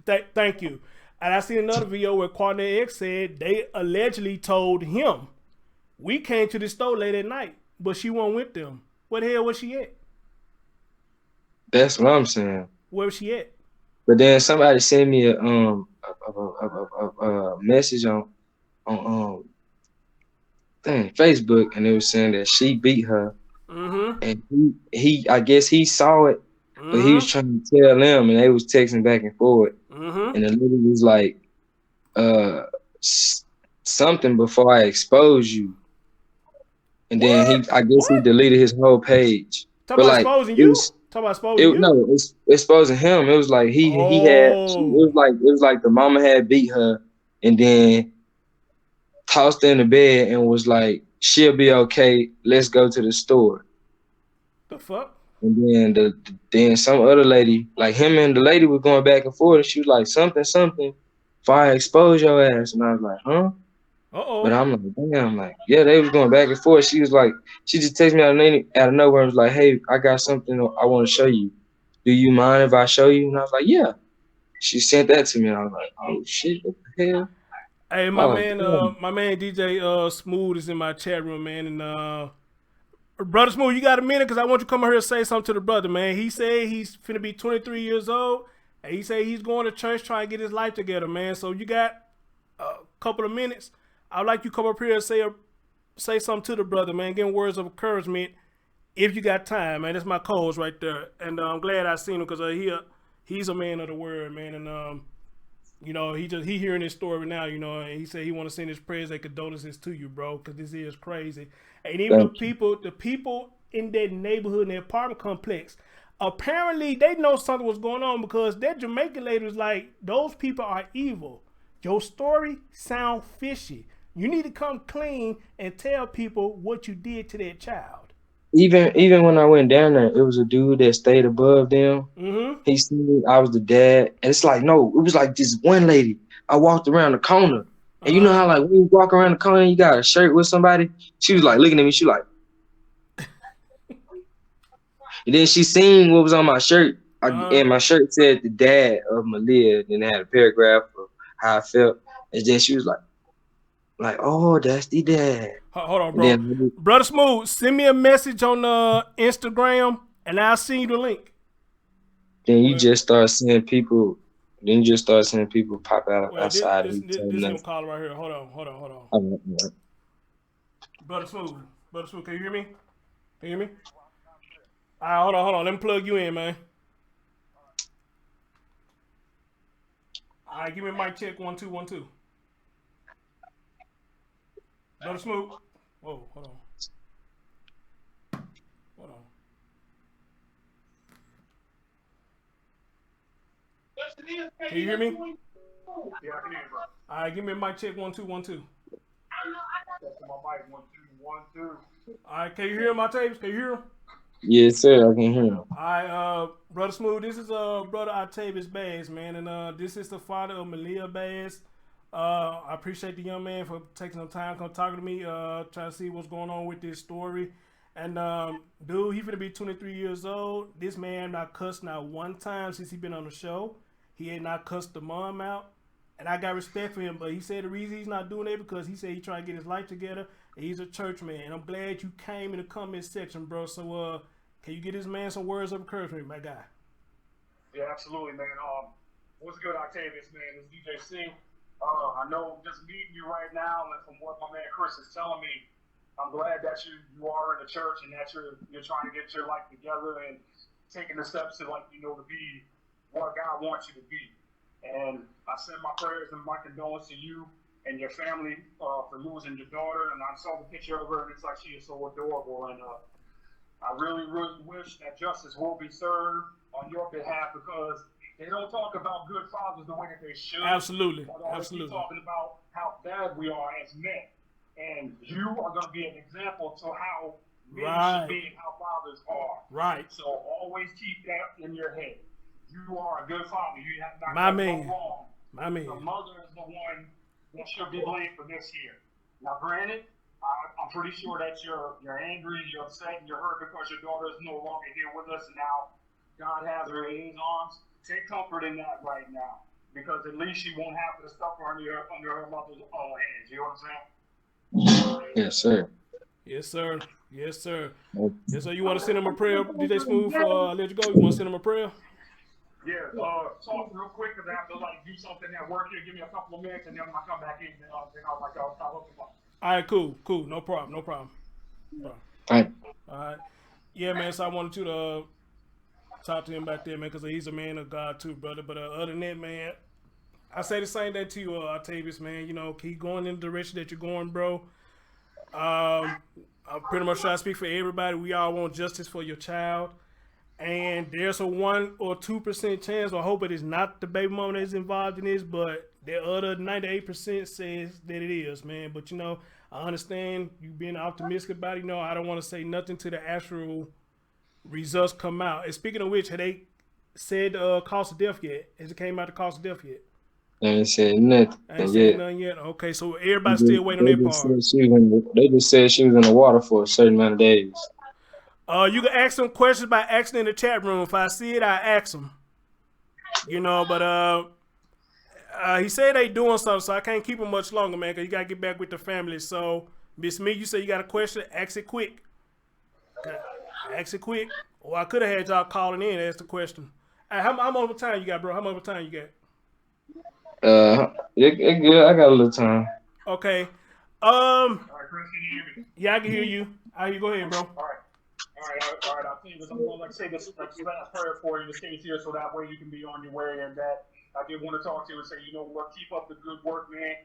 S1: Thank you. And I seen another video where Quadnet X said they allegedly told him, "We came to the store late at night, but she wasn't with them. Where the hell was she at?
S2: That's what I'm saying.
S1: Where was she at?"
S2: But then somebody sent me a message on Facebook, and it was saying that she beat her,
S1: Mm-hmm.
S2: and he I guess he saw it, but he was
S1: Mm-hmm.
S2: trying to tell them, and they was texting back and forth,
S1: Mm-hmm.
S2: and the lady was like, uh, something before I expose you, and then
S1: What?
S2: I guess he
S1: What?
S2: deleted his whole page,
S1: Talk
S2: but
S1: about
S2: like
S1: exposing
S2: it
S1: you?
S2: was.
S1: Talk about exposing
S2: It
S1: you?
S2: no, it's exposing him. It was like
S1: Oh.
S2: it was like the mama had beat her and then tossed her in the bed and was like, she'll be okay. Let's go to the store.
S1: The fuck?
S2: And then then some other lady, like him and the lady was going back and forth, and she was like, something, if I expose your ass. And I was like, huh? But
S1: Uh-oh.
S2: I'm like, damn, like, yeah, they was going back and forth. She was like, she just texted me out of nowhere and was like, hey, I got something I want to show you. Do you mind if I show you? And I was like, yeah. She sent that to me, and I was like, oh shit, what the hell?
S1: Hey,
S2: Oh damn.
S1: my man DJ Smooth is in my chat room, man, and brother Smooth, you got a minute? Cause I want you to come over here and say something to the brother, man. He said he's finna be 23 years old, and he said he's going to church trying to get his life together, man. So you got a couple of minutes. I'd like you to come up here and say something to the brother, man. Give him words of encouragement if you got time, man. That's my co-host right there, and I'm glad I seen him because he's a man of the word, man, and he hearing this story now, and he said he want to send his prayers and condolences to you, bro, because this is crazy. And even
S2: Thank you.
S1: the people in that neighborhood, in the apartment complex, apparently they know something was going on because that Jamaican lady was like, those people are evil. Your story sound fishy. You need to come clean and tell people what you did to that child.
S2: Even when I went down there, it was a dude that stayed above them.
S1: Mm-hmm.
S2: He seen me, I was the dad, and it's like no, it was like this one lady. I walked around the corner, and you know
S1: Uh-huh.
S2: how like when you walk around the corner, you got a shirt with somebody. She was
S1: Uh-huh.
S2: like looking at me. She like, and then she seen what was on my shirt.
S1: Uh-huh.
S2: And my shirt said the dad of Maliyah. Then it had a paragraph of how I felt, and then she was like, oh, that's the dad.
S1: Hold on,
S2: And
S1: bro.
S2: then
S1: Brother Smooth, send me a message on Instagram and I'll send you the link.
S2: Then you
S1: Well,
S2: just start seeing people. Then you just start seeing people pop out
S1: well,
S2: outside and telling
S1: him
S2: us.
S1: calling right here. Hold on.
S2: I'm like,
S1: Brother Smooth. Brother Smooth, can you hear me? Can you hear me? All right, hold on. Let me plug you in, man. All right, give me a mic check. 1 2 1 2. Brother Smooth. Whoa, hold on. Hold on. Can you hear me?
S3: Yeah, I can hear you, bro.
S1: All right, give me a mic check. 1 2 1 2.
S3: That's my mic. 1 2 1 2.
S1: All right, can you hear my tapes? Can you hear them?
S2: yes, sir. I can hear him.
S1: All right, brother Smooth. This is brother Octavious Bass, man, and this is the father of Maliyah Bass. I appreciate the young man for taking some time, come talking to me, trying to see what's going on with this story. And dude, he finna be 23 years old. This man not cussed not one time since he been on the show. He had not cussed the mom out, and I got respect for him. But he said the reason he's not doing it because he said he trying to get his life together. And he's a church man, and I'm glad you came in the comment section, bro. So can you get this man some words of encouragement, my guy?
S3: Yeah, absolutely, man. What's good, Octavious, man? It's DJC. I know just meeting you right now, and from what my man Chris is telling me, I'm glad that you are in the church and that you're trying to get your life together and taking the steps to to be what God wants you to be. And I send my prayers and my condolences to you and your family for losing your daughter. And I saw the picture of her, and it's like she is so adorable. And I really, really wish that justice will be served on your behalf because they don't talk about good fathers the way that they should.
S1: Absolutely,
S3: They keep talking about how bad we are as men. And you are going to be an example to how men should be and how fathers are.
S1: Right.
S3: So always keep that in your head. You are a good father. You have not
S1: My
S3: done
S1: man.
S3: no wrong.
S1: My man.
S3: The mother is the one that should be blamed for this here. Now, granted, I'm pretty sure that you're angry, you're upset, and you're hurt because your daughter is no longer here with us, and now God has her in His arms. Take comfort in that right now, because at least she won't have to suffer under her mother's hands. You know what I'm saying?
S2: Yes, sir.
S1: Yes, sir. Yes, sir. Yes, sir. You want to send him a prayer, DJ Smooth, before I let you go? You want to send him a prayer?
S3: Yeah, talk real quick because I have to do something at work here. Give me a couple of minutes, and then when I come back in, then I'll hook them up.
S1: All right, cool. No problem.
S2: All right.
S1: All right. Yeah, man. So I wanted you to talk to him back there, man, because he's a man of God too, brother. But other than that, man, I say the same thing to you, Octavious, man. You know, keep going in the direction that you're going, bro. I'm pretty much trying to speak for everybody. We all want justice for your child. And there's a 1 or 2% chance, or hope it is not the baby mama that's involved in this, but the other 98% says that it is, man. But, you know, I understand you being optimistic about it. You know, I don't want to say nothing till the actual results come out. And speaking of which, have they said cause of death yet? Has it came out the cause of death yet?
S2: They ain't said nothing.
S1: I ain't said nothing yet. Okay, so everybody's still waiting on their part.
S2: They just said she was in the water for a certain amount of days.
S1: You can ask them questions by asking in the chat room. If I see it, I ask them. You know, but he said they doing something, so I can't keep him much longer, man, because you got to get back with the family. So, Miss Me, you say you got a question? Ask it quick. Ask it quick. Or I could have had y'all calling in and ask the question. Right, how much time you got, bro? How much time you got?
S2: It good. I got a little time.
S1: Okay.
S3: All right, Chris, can you hear me?
S1: Yeah, I can hear you. Go ahead, bro.
S3: All right. I'll tell you this. I'm going to say this last prayer for you to stay here so that way you can be on your way. And that I did want to talk to you and say, you know what, keep up the good work, man.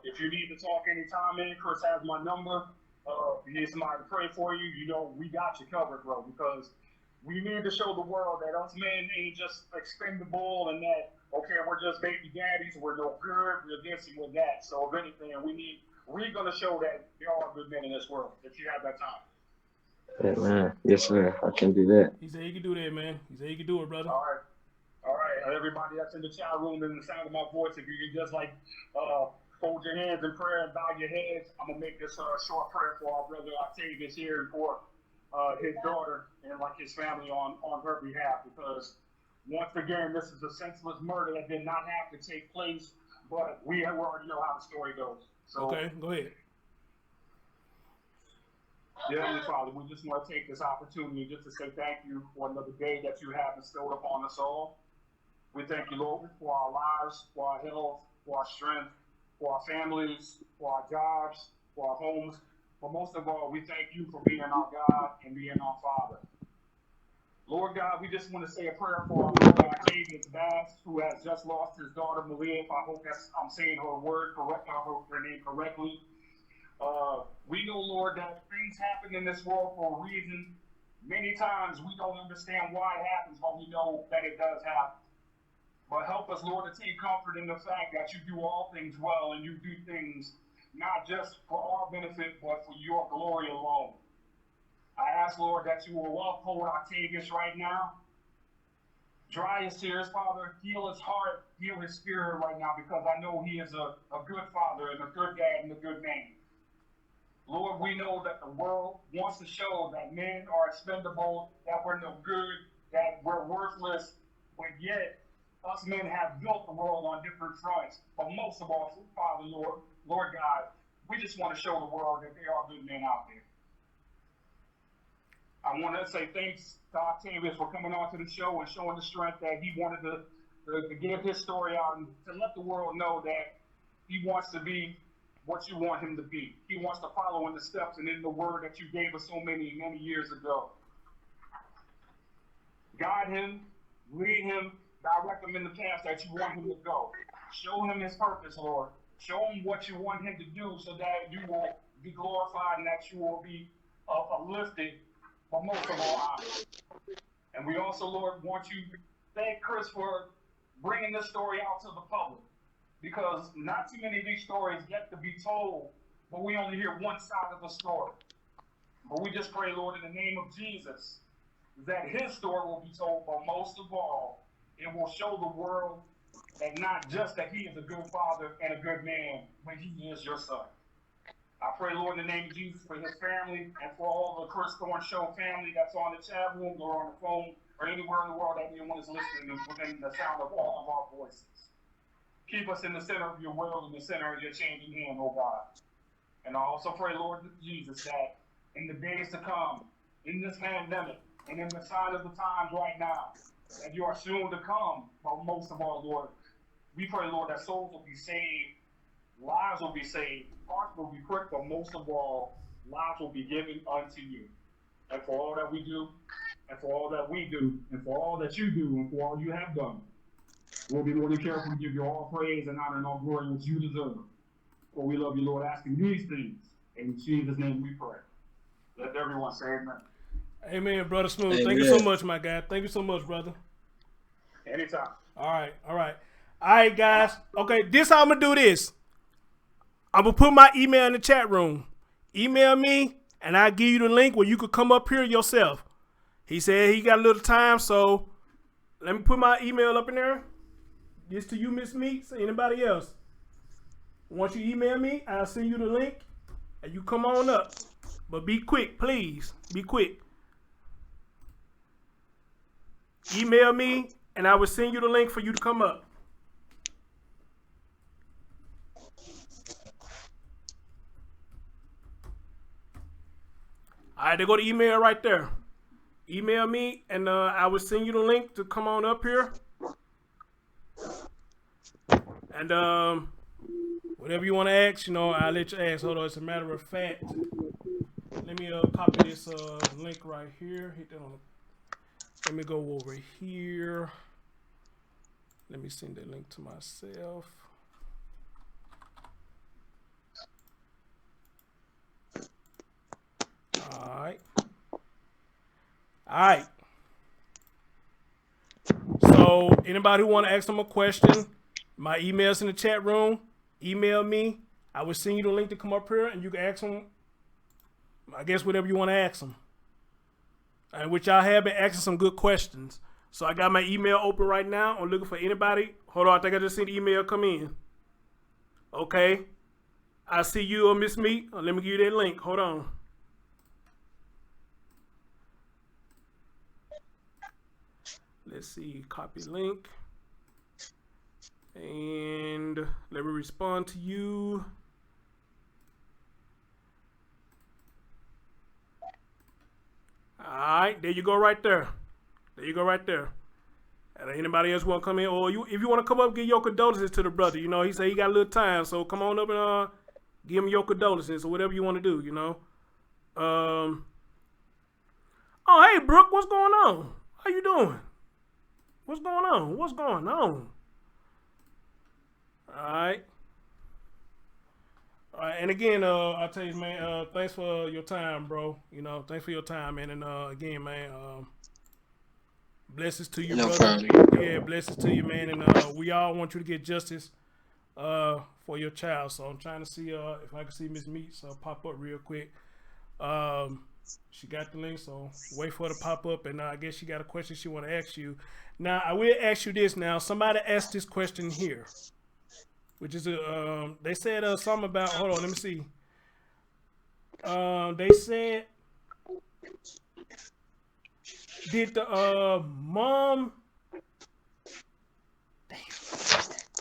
S3: If you need to talk anytime, man, Chris has my number. If you need somebody to pray for you, you know, we got you covered, bro, because we need to show the world that us men ain't just expendable and that, okay, we're just baby daddies, we're no good, we're this and we're that. So if anything, we're going to show that there are good men in this world if you have that time.
S2: Yeah, man. Yes, sir. I can do that.
S1: He said you can do that, man. He said you can do it, brother.
S3: All right. Everybody that's in the chat room and the sound of my voice, if you can just hold your hands in prayer and bow your heads, I'm gonna make this short prayer for our brother Octavious here and for his daughter and his family on her behalf, because once again, this is a senseless murder that did not have to take place, but we already know how the story goes. So,
S1: okay, go ahead.
S3: Dear Heavenly Father, we just want to take this opportunity just to say thank you for another day that you have bestowed upon us all. We thank you, Lord, for our lives, for our health, for our strength, for our families, for our jobs, for our homes. But most of all, we thank you for being our God and being our Father. Lord God, we just want to say a prayer for our brother Octavious Bass, who has just lost his daughter Maliyah. I hope I'm saying her name correctly. We know, Lord, that things happen in this world for a reason. Many times we don't understand why it happens, but we know that it does happen. But help us, Lord, to take comfort in the fact that you do all things well and you do things not just for our benefit, but for your glory alone. I ask, Lord, that you will uphold Octavious right now. Dry his tears, Father. Heal his heart. heal his spirit right now because I know he is a good father and a good dad and a good man. Lord, we know that the world wants to show that men are expendable, that we're no good, that we're worthless, but yet us men have built the world on different fronts. But most of all, Father, Lord God, we just want to show the world that there are good men out there. I want to say thanks to Octavious for coming on to the show and showing the strength that he wanted to give his story out and to let the world know that he wants to be what you want him to be. He wants to follow in the steps and in the word that you gave us so many years ago. Guide him, lead him, direct him in the path that you want him to go. Show him his purpose, Lord. Show him what you want him to do so that you will be glorified and that you will be uplifted, but most of all, honored. And we also, Lord, want you to thank Chris for bringing this story out to the public, because not too many of these stories get to be told, but we only hear one side of the story. But we just pray, Lord, in the name of Jesus, that his story will be told, but most of all, it will show the world that not just that he is a good father and a good man, but he is your son. I pray, Lord, in the name of Jesus, for his family and for all the Chris Thorne Show family that's on the chat room or on the phone or anywhere in the world that anyone is listening within the sound of all of our voices. Keep us in the center of your will and the center of your changing hand, oh God. And I also pray, Lord Jesus, that in the days to come, in this pandemic, and in the sign of the times right now, that you are soon to come, but most of all, Lord, we pray, Lord, that souls will be saved, lives will be saved, hearts will be pricked, but most of all, lives will be given unto you. And for all that we do, and for all that we do, and for all that you do, and for all you have done, we'll be more than careful to give you all praise and honor and all glory which you deserve. For we love you, Lord, asking these things. In Jesus' name we pray. Let everyone say amen.
S1: Amen, Brother Smooth.
S2: Amen.
S1: Thank you so much, my guy. Thank you so much, brother.
S3: Anytime.
S1: All right. All right, guys. Okay, this how I'm going to do this. I'm going to put my email in the chat room. Email me, and I'll give you the link where you could come up here yourself. He said he got a little time, so let me put my email up in there. This to you, Miss Meeks, anybody else. Once you email me, I'll send you the link, and you come on up. But be quick, please. Be quick. Email me, and I will send you the link for you to come up. All right, they go to email right there. Email me, and I will send you the link to come on up here. And whatever you want to ask, I'll let you ask. Hold on, as a matter of fact, let me copy this link right here. Hit that on. Let me go over here. Let me send that link to myself. All right. All right. So anybody who want to ask them a question, my email's in the chat room. Email me. I will send you the link to come up here, and you can ask them, I guess, whatever you want to ask them. And which I have been asking some good questions. So I got my email open right now. I'm looking for anybody. Hold on, I think I just seen the email come in. Okay. I see you, Miss Meat. Let me give you that link. Hold on. Let's see, copy link. And let me respond to you. All right, there you go right there. There you go right there. And anybody else want to come in? Or if you want to come up, give your condolences to the brother. He said he got a little time. So come on up and give him your condolences or whatever you want to do, Oh, hey, Brooke, what's going on? How you doing? What's going on? What's going on? All right. All right. And again, I'll tell you, man, thanks for your time, bro. Thanks for your time, man. And again, man, blessings to you,
S2: No
S1: brother.
S2: problem.
S1: Yeah, blessings to you, man. And we all want you to get justice for your child. So I'm trying to see if I can see Miss Meats pop up real quick. She got the link, so wait for it to pop up. And I guess she got a question she want to ask you. Now I will ask you this. Now somebody asked this question here, which is they said something about. Hold on, let me see. They said, did the mom? Damn.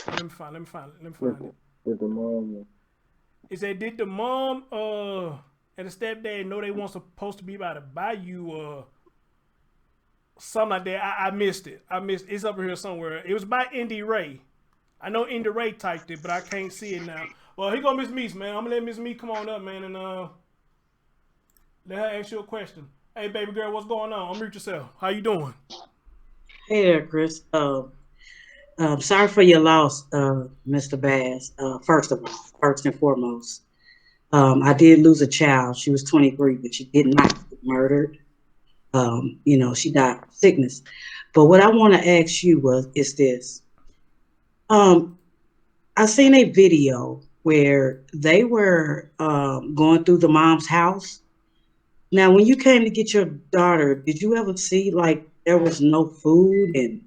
S1: Oh, let me find it.
S2: With the mom.
S1: It said, did the mom and the stepdad know they weren't supposed to be about to buy you something like that? I missed it. It's up here somewhere. It was by Indy Ray. I know Indy Ray typed it, but I can't see it now. Well, here go Miss Meese, man. I'm gonna let Miss Meese come on up, man, and let her ask you a question. Hey, baby girl, what's going on? Unmute yourself. How you doing?
S4: Hey there, Chris. Sorry for your loss, Mr. Bass. First of all, first and foremost, I did lose a child. She was 23, but she did not get murdered. She died of sickness. But what I want to ask you is this. I seen a video where they were going through the mom's house. Now, when you came to get your daughter, did you ever see like there was no food and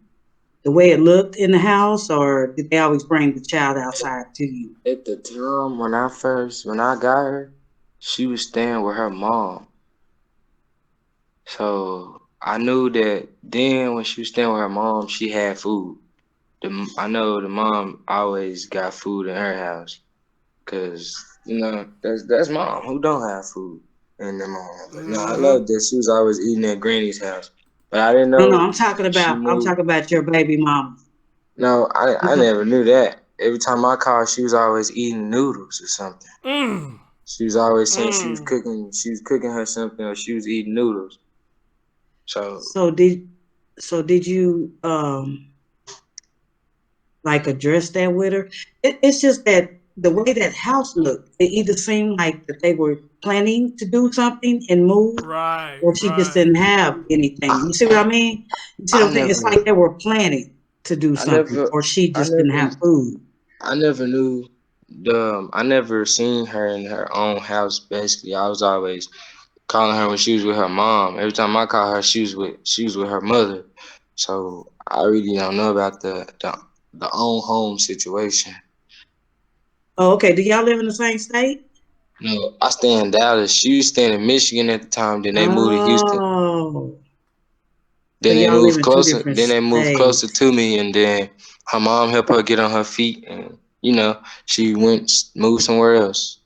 S4: the way it looked in the house, or did they always bring the child outside to you?
S2: At the time when I got her, she was staying with her mom. So I knew that then when she was staying with her mom, she had food. I know the mom always got food in her house, cause that's mom who don't have food in the mom. But no, I
S1: Mm-hmm.
S2: love that she was always eating at Granny's house, but I didn't
S4: No,
S2: know
S4: I'm talking
S2: she
S4: about
S2: moved.
S4: your baby mama.
S2: No, I never knew that. Every time I called, she was always eating noodles or something.
S1: Mm.
S2: She was always saying
S1: Mm.
S2: she was cooking her something, or she was eating noodles. So
S4: So did you like address that with her? It's just that the way that house looked, it either seemed like that they were planning to do something and move,
S1: Right,
S4: or she just
S1: right.
S4: didn't have anything. You see what I mean? You see what
S2: I
S4: I'm saying? It's
S2: never,
S4: like they were planning to do
S2: I
S4: something,
S2: never,
S4: or she
S2: I
S4: just didn't
S2: never,
S4: have food.
S2: I never knew I never seen her in her own house. Basically, I was always calling her when she was with her mom. Every time I call her, she was with her mother. So I really don't know about the own home situation.
S4: Oh, okay. Do y'all live in the same state?
S2: No, I stay in Dallas. She was staying in Michigan at the time. Then they moved to Houston.
S4: Oh, so
S2: Then they
S4: y'all live
S2: moved
S4: in two
S2: closer.
S4: different
S2: Then they moved closer
S4: states.
S2: to me, and then her mom helped her get on her feet, and she moved somewhere else.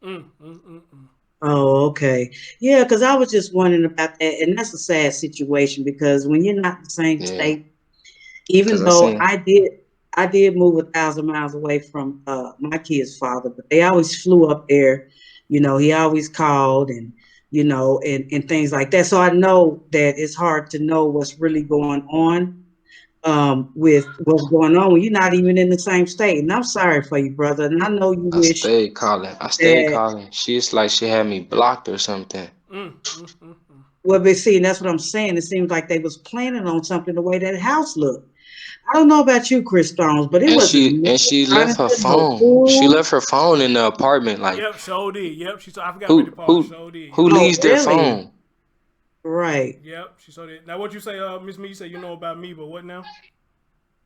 S1: Mm, mm, mm, mm.
S4: Oh, okay. Yeah, because I was just wondering about that, and that's a sad situation because when you're not in the same
S2: Yeah,
S4: state, even
S2: cause I
S4: though
S2: seen.
S4: I did move 1,000 miles away from my kid's father, but they always flew up there. He always called and and things like that. So I know that it's hard to know what's really going on with what's going on when you're not even in the same state. And I'm sorry for you, brother. And I know you
S2: I
S4: wish
S2: stayed calling. I stayed
S4: that.
S2: calling. She's like she had me blocked or something.
S1: Mm, mm, mm, mm.
S4: Well, but see, and that's what I'm saying. It seems like they was planning on something the way that house looked. I don't know about you, Chris Stones, but it
S2: And
S4: wasn't
S2: she
S4: no
S2: and she left her
S4: furniture, no
S2: phone. She
S4: food.
S2: left her phone in the apartment. Like
S1: Yep, sure did. Yep, she. I forgot about the
S2: who
S1: part.
S2: who
S1: Sure did.
S2: who
S1: Yep.
S4: Oh,
S2: leaves their
S4: really?
S2: phone?
S4: Right.
S1: Yep, she sure did. Now, what you say, Miss Me? You say you know about me, but what now?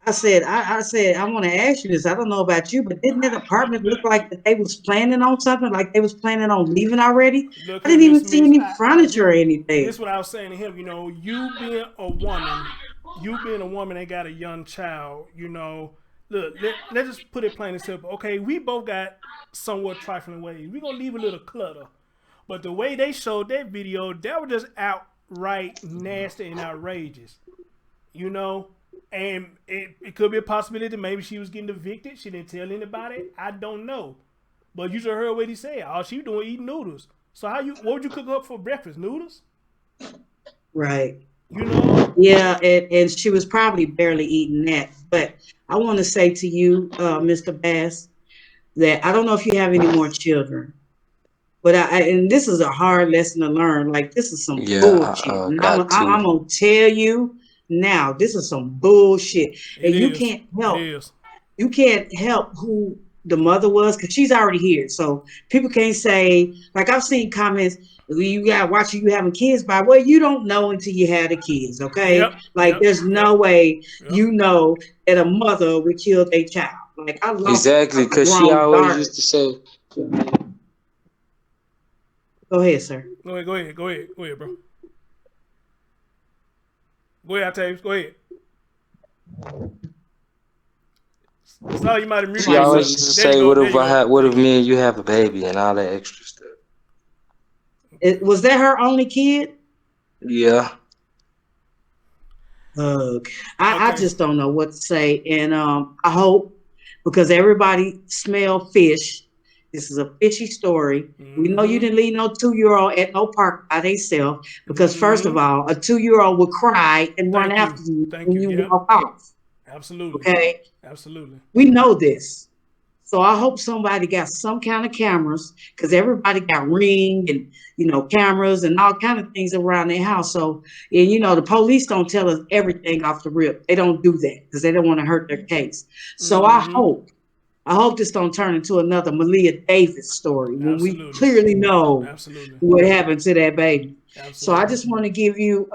S4: I said, I want to ask you this. I don't know about you, but didn't that apartment look like that they was planning on something? Like they was planning on leaving already?
S1: Look
S4: I
S1: here,
S4: didn't
S1: Miss
S4: even see
S1: Miss.
S4: any furniture or
S1: This
S4: anything.
S1: what I was saying to him. You being a woman that got a young child. Look, let's just put it plain and simple. Okay, we both got somewhat trifling ways. We gonna leave a little clutter, but the way they showed that video, that was just outright nasty and outrageous. You know, and it could be a possibility that maybe she was getting evicted. She didn't tell anybody. I don't know. But you just heard what he said. All she doing eating noodles. So what would you cook up for breakfast? Noodles?
S4: Right.
S1: You know?
S4: Yeah, and she was probably barely eating that. But I want to say to you, Mr. Bass, that I don't know if you have any more children, but and this is a hard lesson to learn. Like this is some
S2: Yeah, I
S4: bullshit, and
S2: got
S4: I'm
S2: two.
S4: gonna tell you now, this is some bullshit,
S1: It
S4: and
S1: is. It is.
S4: you can't help who. the mother was, because she's already here. So people can't say, like I've seen comments, you got watching you having kids by, well, you don't know until you had the kids, okay?
S1: Yep,
S4: Like
S1: yep,
S4: there's
S1: yep,
S4: no way
S1: yep.
S4: you know that a mother would kill their child. Like I lost
S2: Exactly,
S4: a
S2: because she
S4: grown
S2: always
S4: daughter.
S2: used to say,
S4: Go ahead, sir.
S1: Go ahead, bro. Go ahead, Octavius. Go ahead. Sorry, you might have muted
S2: she
S4: Somebody
S2: always
S1: yourself.
S2: used to
S4: muted.
S1: There you
S2: say,
S1: go. There you go.
S2: what
S1: There you
S2: if
S1: go.
S2: me and you have a baby and all that extra stuff.
S4: Was that her only kid?
S2: Yeah.
S4: I
S1: Okay.
S4: just don't know what to say, and I hope, because everybody smell fish. This is a fishy story. We know you
S1: Mm-hmm.
S4: didn't leave no 2-year-old at no park by themselves, because first of
S1: Mm-hmm.
S4: all, a 2-year-old would cry and run
S1: Thank you.
S4: after you
S1: Thank
S4: when
S1: you.
S4: you
S1: Yep.
S4: walk off.
S1: Absolutely.
S4: Okay,
S1: Absolutely.
S4: we know this. So I hope somebody got some kind of cameras, because everybody got Ring and cameras and all kind of things around their house. So, and the police don't tell us everything off the rip. They don't do that because they don't want to hurt their case. So
S1: Mm-hmm.
S4: I hope this don't turn into another Maliyah Davis story when we
S1: Absolutely.
S4: clearly know
S1: Absolutely.
S4: what happened to that baby. So I
S1: Absolutely.
S4: just want to give you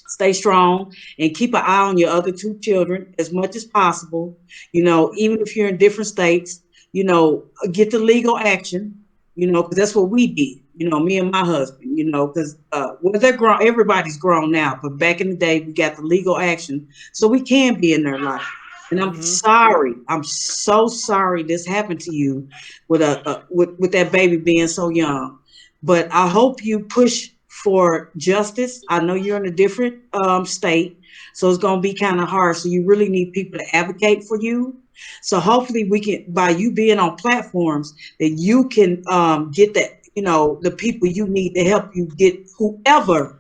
S4: stay strong and keep an eye on your other two children as much as possible. Even if you're in different states, get the legal action, because that's what we did, me and my husband, because well, they're grown, everybody's grown now, but back in the day, we got the legal action so we can be in their life. And I'm
S1: Mm-hmm.
S4: sorry. I'm so sorry this happened to you with with that baby being so young. But I hope you push for justice. I know you're in a different state, so it's going to be kind of hard. So you really need people to advocate for you. So hopefully we can, by you being on platforms, that you can get that, the people you need to help you get whoever,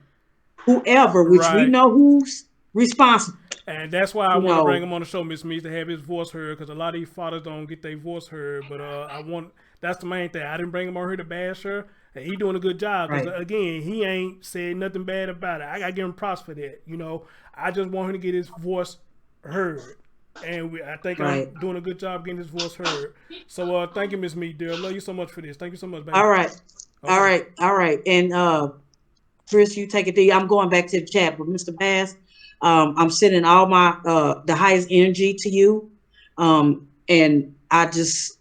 S4: which we
S1: Right.
S4: know who's responsible.
S1: And that's why I
S4: You
S1: want to bring
S4: know,
S1: him on the show, Miss Meeks, to have his voice heard, because a lot of these fathers don't get their voice heard. But that's the main thing. I didn't bring him on here to bash her, and he doing a good job, because
S4: right,
S1: again, he ain't said nothing bad about it. I gotta give him props for that. I just want him to get his voice heard, and I think I'm
S4: right.
S1: doing a good job getting his voice heard. So thank you, Miss Meeks, dear. I love you so much for this. Thank you so much, baby.
S4: All right, all
S1: Okay.
S4: right, all right. And Chris, you take it to you. I'm going back to the chat, but Mr. Bass, I'm sending all my the highest energy to you. And I just,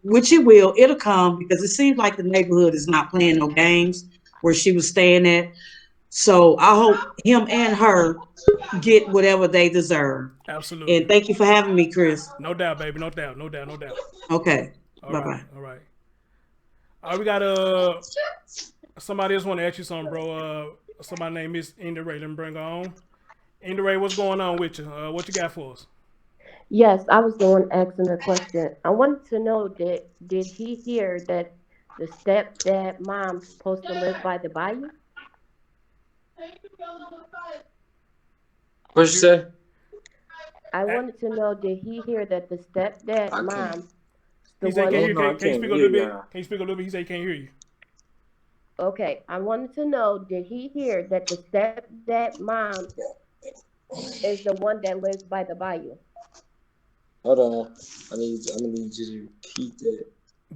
S4: which it'll come, because it seems like the neighborhood is not playing no games where she was staying at. So I hope him and her get whatever they deserve.
S1: Absolutely.
S4: And thank you for having me, Chris.
S1: No doubt, baby. No doubt. No doubt. No doubt.
S4: Okay.
S1: All
S4: Bye
S1: right.
S4: bye.
S1: All right. All right. We got somebody else want to ask you something, bro. Somebody named Miss Indy Ray. Let me bring her on. Indy Ray, what's going on with you? What you got for us?
S5: Yes, I was the one asking the question. I wanted to know that did he hear that the stepdad mom's supposed to live by the bayou?
S2: What you
S1: Did you?
S2: say?
S5: I
S1: Uh,
S5: wanted to know did he hear that the stepdad
S2: I can't.
S5: mom's the
S1: he said,
S5: one
S1: "Can
S2: Oh
S1: you
S2: no, I
S1: can you
S2: can't
S1: speak a
S2: hear
S1: little bit?
S2: y'all.
S1: Can you speak a little bit?" He said, he "Can't hear you."
S5: okay, I wanted to know did he hear that the stepdad mom is the one that lives by the bayou?
S2: Hold on. I'm gonna need you to repeat that.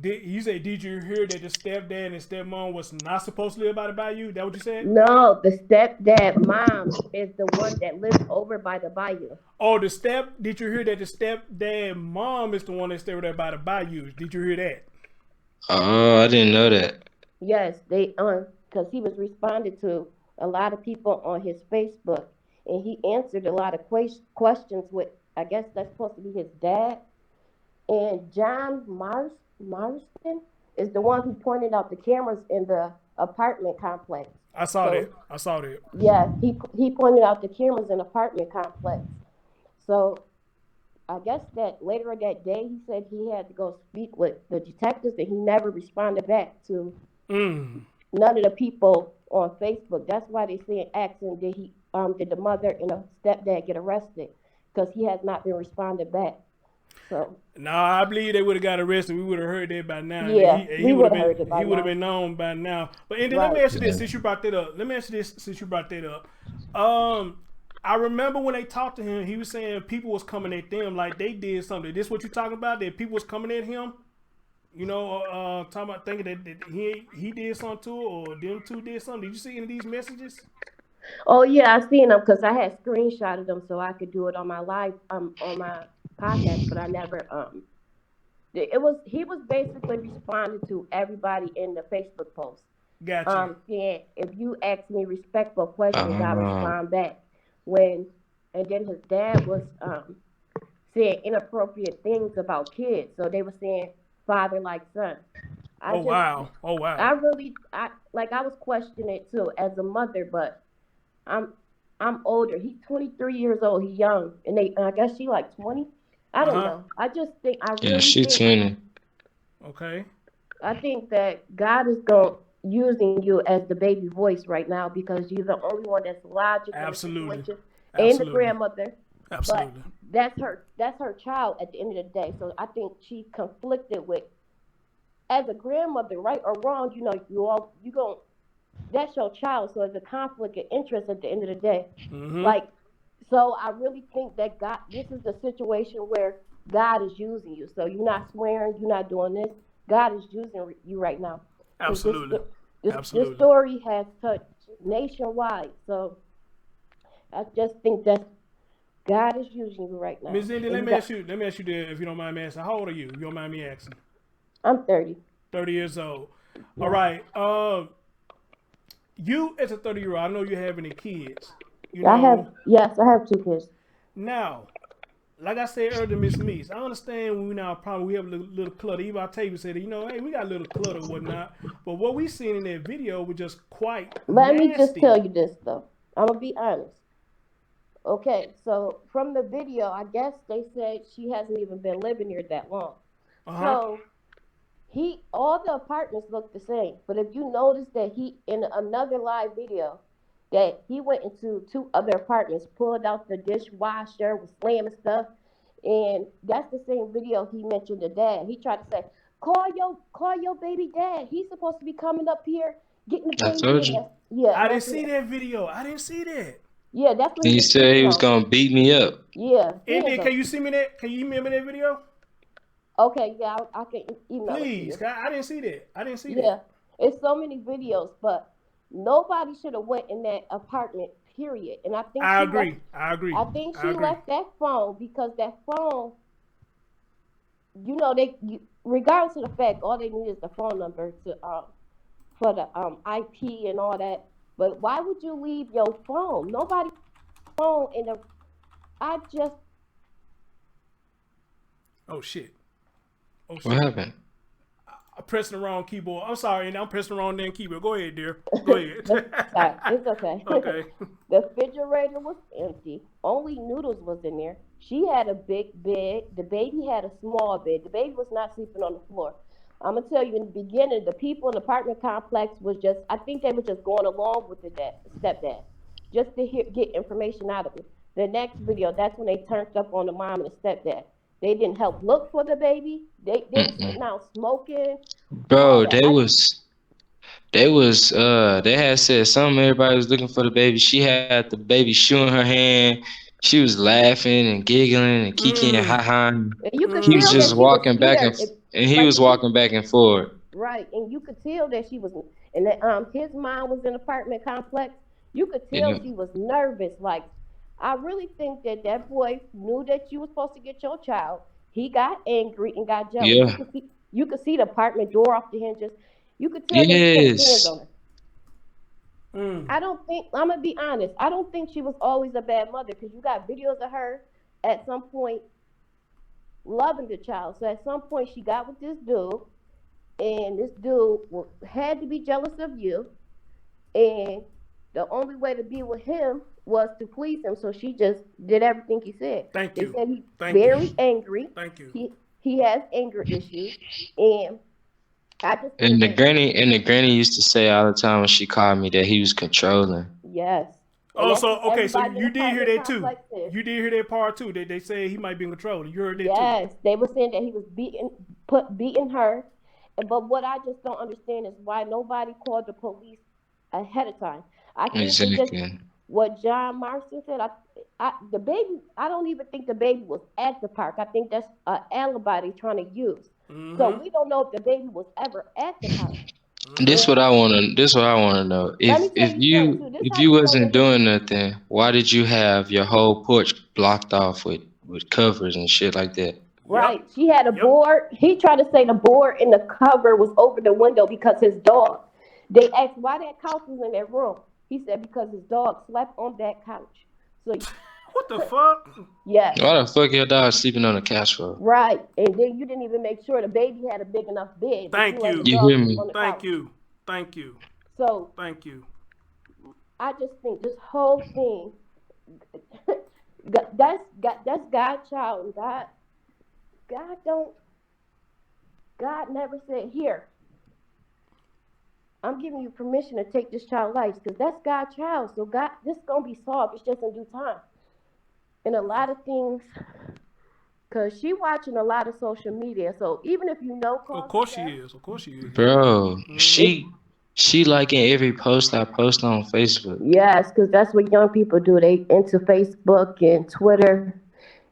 S1: Did you hear that the stepdad and stepmom was not supposed to live by the bayou? That what you said?
S5: No, the stepdad mom is the one that lives over by the bayou.
S1: Oh, Did you hear that the stepdad mom is the one that stayed there by the bayou? Did you hear that?
S2: Oh, I didn't know that.
S5: Yes, they because he was responding to a lot of people on his Facebook, and he answered a lot of questions with I guess that's supposed to be his dad. And John Marston is the one who pointed out the cameras in the apartment complex.
S1: I saw
S5: So
S1: that. I saw that.
S5: yeah, he pointed out the cameras in the apartment complex. So I guess that later that day he said he had to go speak with the detectives, and he never responded back to
S1: Mm.
S5: none of the people on Facebook. That's why they saying asking did the mother and the stepdad get arrested, because he has not been responded back. So
S1: No, I believe they would have got arrested. We would have heard that by now.
S5: yeah,
S1: He
S5: we
S1: would
S5: would
S1: have
S5: have
S1: been
S5: heard it by now.
S1: known by now. But Andy, let me
S5: Right.
S1: ask you this since you brought that up. I remember when they talked to him, he was saying people was coming at them like they did something. This what you talking about? That people was coming at him? You know, talking about thinking that he did something to her or them two did something. Did you see any of these messages?
S5: Oh yeah, I seen them because I had screenshotted them so I could do it on my live on my podcast, but I never it was he was basically responding to everybody in the Facebook post.
S1: Got you.
S5: Saying if you ask me respectful questions, I
S2: Uh,
S5: respond back. When and then his dad was saying inappropriate things about kids, so they were saying father like son. I
S1: Oh
S5: just
S1: wow. Oh
S5: I
S1: wow.
S5: really I was questioning it too as a mother, but I'm I'm older. He's 23 years old. He's young, and I guess she like 20. I
S1: Uh
S5: don't
S1: huh.
S5: know. I just think I
S2: yeah,
S5: really
S2: she
S5: think
S2: 20.
S1: Okay.
S5: I think that God is going using you as the baby voice right now because you're the only one that's logic in the
S1: Absolutely.
S5: situation, and the
S1: Absolutely.
S5: grandmother. But
S1: Absolutely.
S5: that's her child at the end of the day. So I think she's conflicted with as a grandmother, right or wrong. You going that's your child, so it's a conflict of interest at the end of the day.
S1: Mm-hmm.
S5: Like, so I really think that God, this is the situation where God is using you. So you're not swearing, you're not doing this. God is using you right now, because
S1: Absolutely.
S5: this
S1: Absolutely.
S5: story has touched nationwide. So I just think that God is using you right now,
S1: Miss Indy,
S5: and you got.
S1: let me ask you this, if you don't mind me asking. How old are you? You don't mind me asking.
S5: I'm 30.
S1: 30 years old. All
S5: Yeah.
S1: right. You as a 30-year-old, I know you have any kids. You
S5: I have,
S1: know,
S5: yes, I have 2 kids.
S1: now, like I said earlier, Miss Meese, I understand when we now probably we have a little clutter. Even I tell you said, hey, we got a little clutter and whatnot. But what we seen in that video was just quite
S5: Let me just
S1: nasty.
S5: tell you this though. I'm gonna be honest. Okay, so from the video, I guess they said she hasn't even been living here that long.
S1: Uh huh.
S5: So all the apartments look the same. But if you notice that he, in another live video, that he went into 2 other apartments, pulled out the dishwasher, was slamming stuff, and that's the same video he mentioned the dad. He tried to say, call your baby dad. He's supposed to be coming up here getting the
S2: I
S5: baby,
S2: told
S5: and
S2: you.
S1: I didn't
S5: that's
S1: see that video. I didn't see that.
S5: that's what he
S2: He
S5: was
S2: said he
S5: speaking
S2: was
S5: on.
S2: gonna beat me up.
S5: Yeah, he ain't
S1: Indy,
S5: gonna.
S1: can you see me that? Can you email me that video?
S5: Okay, yeah, I can email it to
S1: Please.
S5: you.
S1: 'Cause I didn't see that. I didn't see that.
S5: Yeah, it's so many videos, but nobody should have went in that apartment. Period. And I think
S1: I
S5: she left.
S1: agree. I agree.
S5: I think
S1: I
S5: she
S1: agree.
S5: left that phone because that phone, regardless of the fact, all they need is the phone number to for the IP and all that. But why would you leave your phone? Nobody phone in the. I just
S1: Oh shit. Oh
S2: What
S1: shit.
S2: happened?
S1: I'm pressing the wrong keyboard. I'm sorry, and I'm pressing the wrong damn keyboard. Go ahead, dear. Go ahead.
S5: That's okay. It's okay.
S1: Okay.
S5: The refrigerator was empty. Only noodles was in there. She had a big bed. The baby had a small bed. The baby was not sleeping on the floor. I'm gonna tell you in the beginning, the people in the apartment complex was just. I think they were just going along with the dad, stepdad, just to get information out of it. The next video, that's when they turned up on the mom and the stepdad. They didn't help look for the baby. They were
S2: Mm-mm.
S5: sitting out smoking, all
S2: Bro,
S5: that.
S2: they had said something. Everybody was looking for the baby. She had the baby shooing her hand. She was laughing and giggling and kiki and ha
S1: Mm.
S2: ha.
S5: And you could
S2: He was
S5: tell
S1: Mm.
S2: just
S5: that she was
S2: walking back
S5: scared.
S2: and he
S5: Like
S2: was
S5: if you
S2: walking back and forth.
S5: right, and you could tell that she was, and that his mom was in an apartment complex. You could tell
S2: Yeah,
S5: she was nervous. Like I really think that that boy knew that you were supposed to get your child. He got angry and got jealous.
S2: yeah,
S5: You could see the apartment door off the hinges. You could tell that he put his hands
S2: yes,
S5: on her.
S1: Mm.
S5: I don't think I'm gonna be honest. I don't think she was always a bad mother because you got videos of her at some point loving the child. So at some point she got with this dude, and this dude had to be jealous of you, and the only way to be with him was to please him. So she just did everything he said.
S1: Thank
S5: They
S1: you.
S5: said he's
S1: Thank you.
S5: very angry.
S1: Thank you.
S5: He has anger issues, and I just
S2: and
S5: think
S2: the
S5: that
S2: granny and the granny used to say all the time when she called me that he was controlling.
S5: yes, and
S1: Oh,
S5: that's
S1: so
S5: what
S1: okay, so
S5: everybody in the
S1: you did hear
S5: apartment
S1: that too.
S5: complex said.
S1: You did hear that part too. They say he might be in control. You heard that too.
S5: Yes, they were saying that he was beating her, but what I just don't understand is why nobody called the police ahead of time. I think they just
S2: Exactly.
S5: what John Marston said. The baby. I don't even think the baby was at the park. I think that's an alibi they trying to use. So we don't know if the baby was ever at the park.
S2: This what
S5: And
S2: I wanna. This what I wanna know.
S5: let me tell
S2: If
S5: you something
S2: you
S5: too. This
S2: if
S5: how
S2: you
S5: you know
S2: wasn't
S5: that the
S2: doing nothing, why did you have your whole porch blocked off with covers and shit like that?
S1: Yep.
S5: right. She had a
S1: Yep.
S5: board. He tried to say the board and the cover was over the window because his dog. They asked why that couch was in that room. He said because his dog slept on that couch. So
S1: What the fuck?
S5: yes,
S2: Why the fuck your dog sleeping on the couch for?
S5: right. And then you didn't even make sure the baby had a big enough bed, but you
S1: Thank
S5: let the
S1: you.
S2: You
S5: dog
S2: hear
S5: sleep
S2: me?
S5: on the
S1: Thank
S5: couch.
S1: you. Thank you.
S5: So
S1: Thank you.
S5: I just think this whole thing that's God's child, and God don't God never said here. I'm giving you permission to take this child's life because that's God's child. So God, this is gonna be solved. It's just in due time. And a lot of things, cause she watching a lot of social media. So even if you know
S1: Of
S5: cause
S1: course
S5: and
S1: she
S5: effect,
S1: is. Of course she is. Yep.
S2: Bro,
S5: it's
S2: she liking every post I post on Facebook.
S5: yes, because that's what young people do. They into Facebook and Twitter,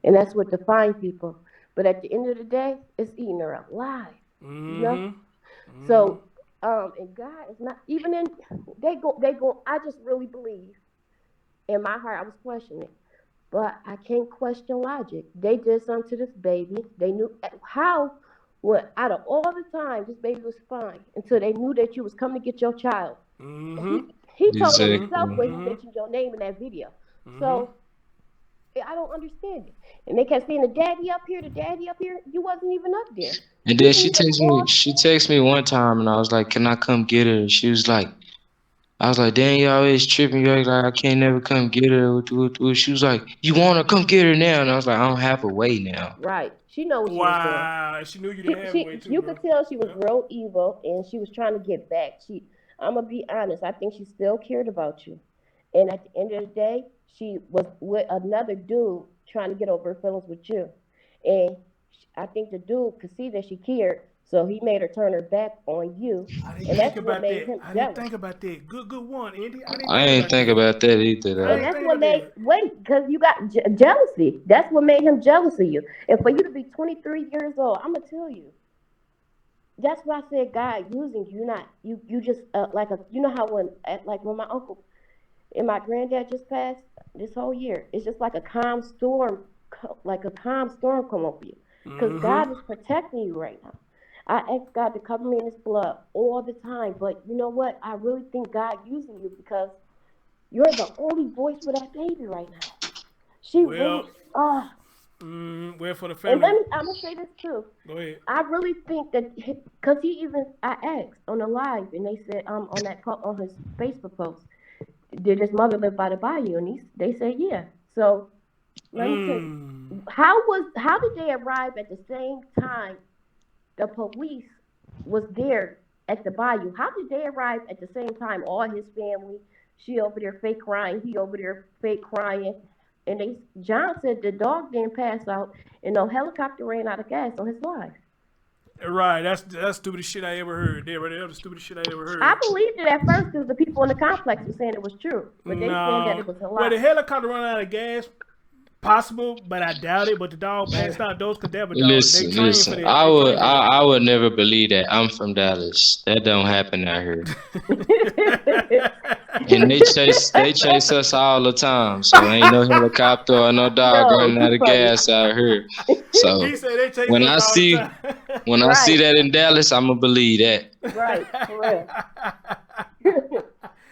S5: and that's what define people. But at the end of the day, it's eating her alive. You know.
S1: Mm-hmm. Mm-hmm.
S5: So, and God is not even in. They go. I just really believe in my heart. I was questioning, but I can't question logic. They did something to this baby. They knew how. What out of all the time this baby was fine until they knew that you was coming to get your child. And
S1: Mm-hmm.
S5: he told on
S1: Mm-hmm.
S5: himself when
S2: Exactly.
S5: he
S1: Mm-hmm.
S5: mentioned your name in that video.
S1: Mm-hmm.
S5: So I don't understand it. And they kept saying the daddy up here, the daddy up here. You wasn't even up there.
S2: And
S5: He
S2: then
S5: didn't even call.
S2: she texted me one time and I was like, can I come get her? She was like, I was like, dang, you always tripping. You act like I can't never come get her. She was like, you want to come get her now? And I was like, I don't have a way now.
S5: Right. She know what she was doing.
S1: Wow. She knew you didn't have a way too,
S5: You
S1: bro.
S5: could tell she was
S1: Yep.
S5: real evil and she was trying to get back. I'm gonna be honest. I think she still cared about you, and at the end of the day, she was with another dude trying to get over her feelings with you, and I think the dude could see that she cared, so he made her turn her back on you,
S1: I didn't
S5: and
S1: think
S5: that's what
S1: about
S5: made
S1: that.
S5: him
S1: I didn't
S5: jealous.
S1: think about that. Good one, Andy. I didn't
S2: I
S1: think
S2: ain't
S1: about
S2: think
S1: that.
S2: about that either,
S1: I
S5: And
S2: though.
S1: didn't
S5: that's
S1: think
S5: what
S1: about
S5: made
S1: that.
S5: wait, because you got jealousy. That's what made him jealous of you. And for you to be 23 years old, I'm gonna tell you, that's why I said God using you, not you. You just like a you know how like when my uncle and my granddad just passed this whole year, it's just like a calm storm, like a calm storm come over you, because
S1: Mm-hmm.
S5: God is protecting you right now. I ask God to cover me in His blood all the time, but you know what? I really think God using you because you're the only voice for that baby right now. She really
S1: Well,
S5: ah.
S1: well, for the
S5: And
S1: family.
S5: I'm gonna say this too.
S1: Go ahead.
S5: I really think that because he even I asked on the live and they said on that on his Facebook post, did his mother live by the bayou? And they said yeah. So let me tell you,
S1: Mm.
S5: how did they arrive at the same time the police was there at the bayou? How did they arrive at the same time? All his family, she over there fake crying, he over there fake crying. And John said the dog didn't pass out and no helicopter ran out of gas on his life.
S1: Right. That's stupidest shit I ever heard. That right there, the stupidest shit I ever
S5: I
S1: heard.
S5: believed it at first because the people in the complex were saying it was true, but they saying that
S1: No.
S5: it was a
S1: Well,
S5: lie.
S1: the helicopter run out of gas. Possible, but I doubt it. But the dog passed out. Those cadaver dogs, they train for
S2: Listen.
S1: that. They train for
S2: I would never believe that. I'm from Dallas. That don't happen out here. And they chase us all the time. So ain't no helicopter or no dog
S5: No,
S2: running
S5: you
S2: out of
S5: funny.
S2: gas out here. So
S1: He said they chase
S2: when
S1: us
S2: I
S1: all the
S2: see
S1: time.
S2: when I see
S5: Right,
S2: that in Dallas, I'ma believe that.
S5: right, for real.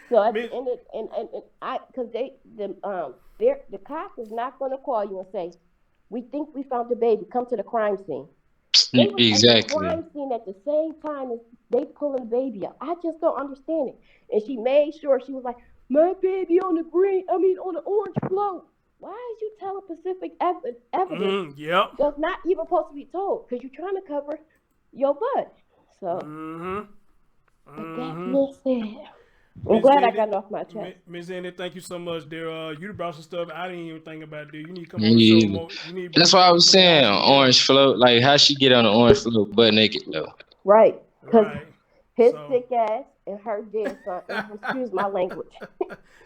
S5: So at the
S1: Miss-
S5: end of and I because the cop is not going to call you and say we think we found the baby. Come to the crime scene. They was at the
S2: Exactly.
S5: crime scene at the same time as they pulling the baby up. I just don't understand it. And she made sure she was like, my baby on the on the orange float. Why is you telling Pacific evidence
S1: Yep.
S5: that's not even supposed to be told? Because you're trying to cover your butt. So,
S1: Mm-hmm.
S5: with that
S1: Mm-hmm.
S5: being said, I'm
S1: Miss
S5: glad I
S1: Andy,
S5: got it off my chest.
S1: Miss Andy, thank you so much, dear. You brought some stuff I didn't even think about, dude. You need to come
S2: Me
S1: on the show
S2: either.
S1: more. You need to
S2: That's
S1: bring
S2: why I was
S1: some more
S2: saying
S1: often. Yeah.
S2: orange float. Like how she get on the orange float butt naked though.
S5: Right. Because
S1: Right.
S5: his
S1: So
S5: sick ass and her dead son. Excuse my language.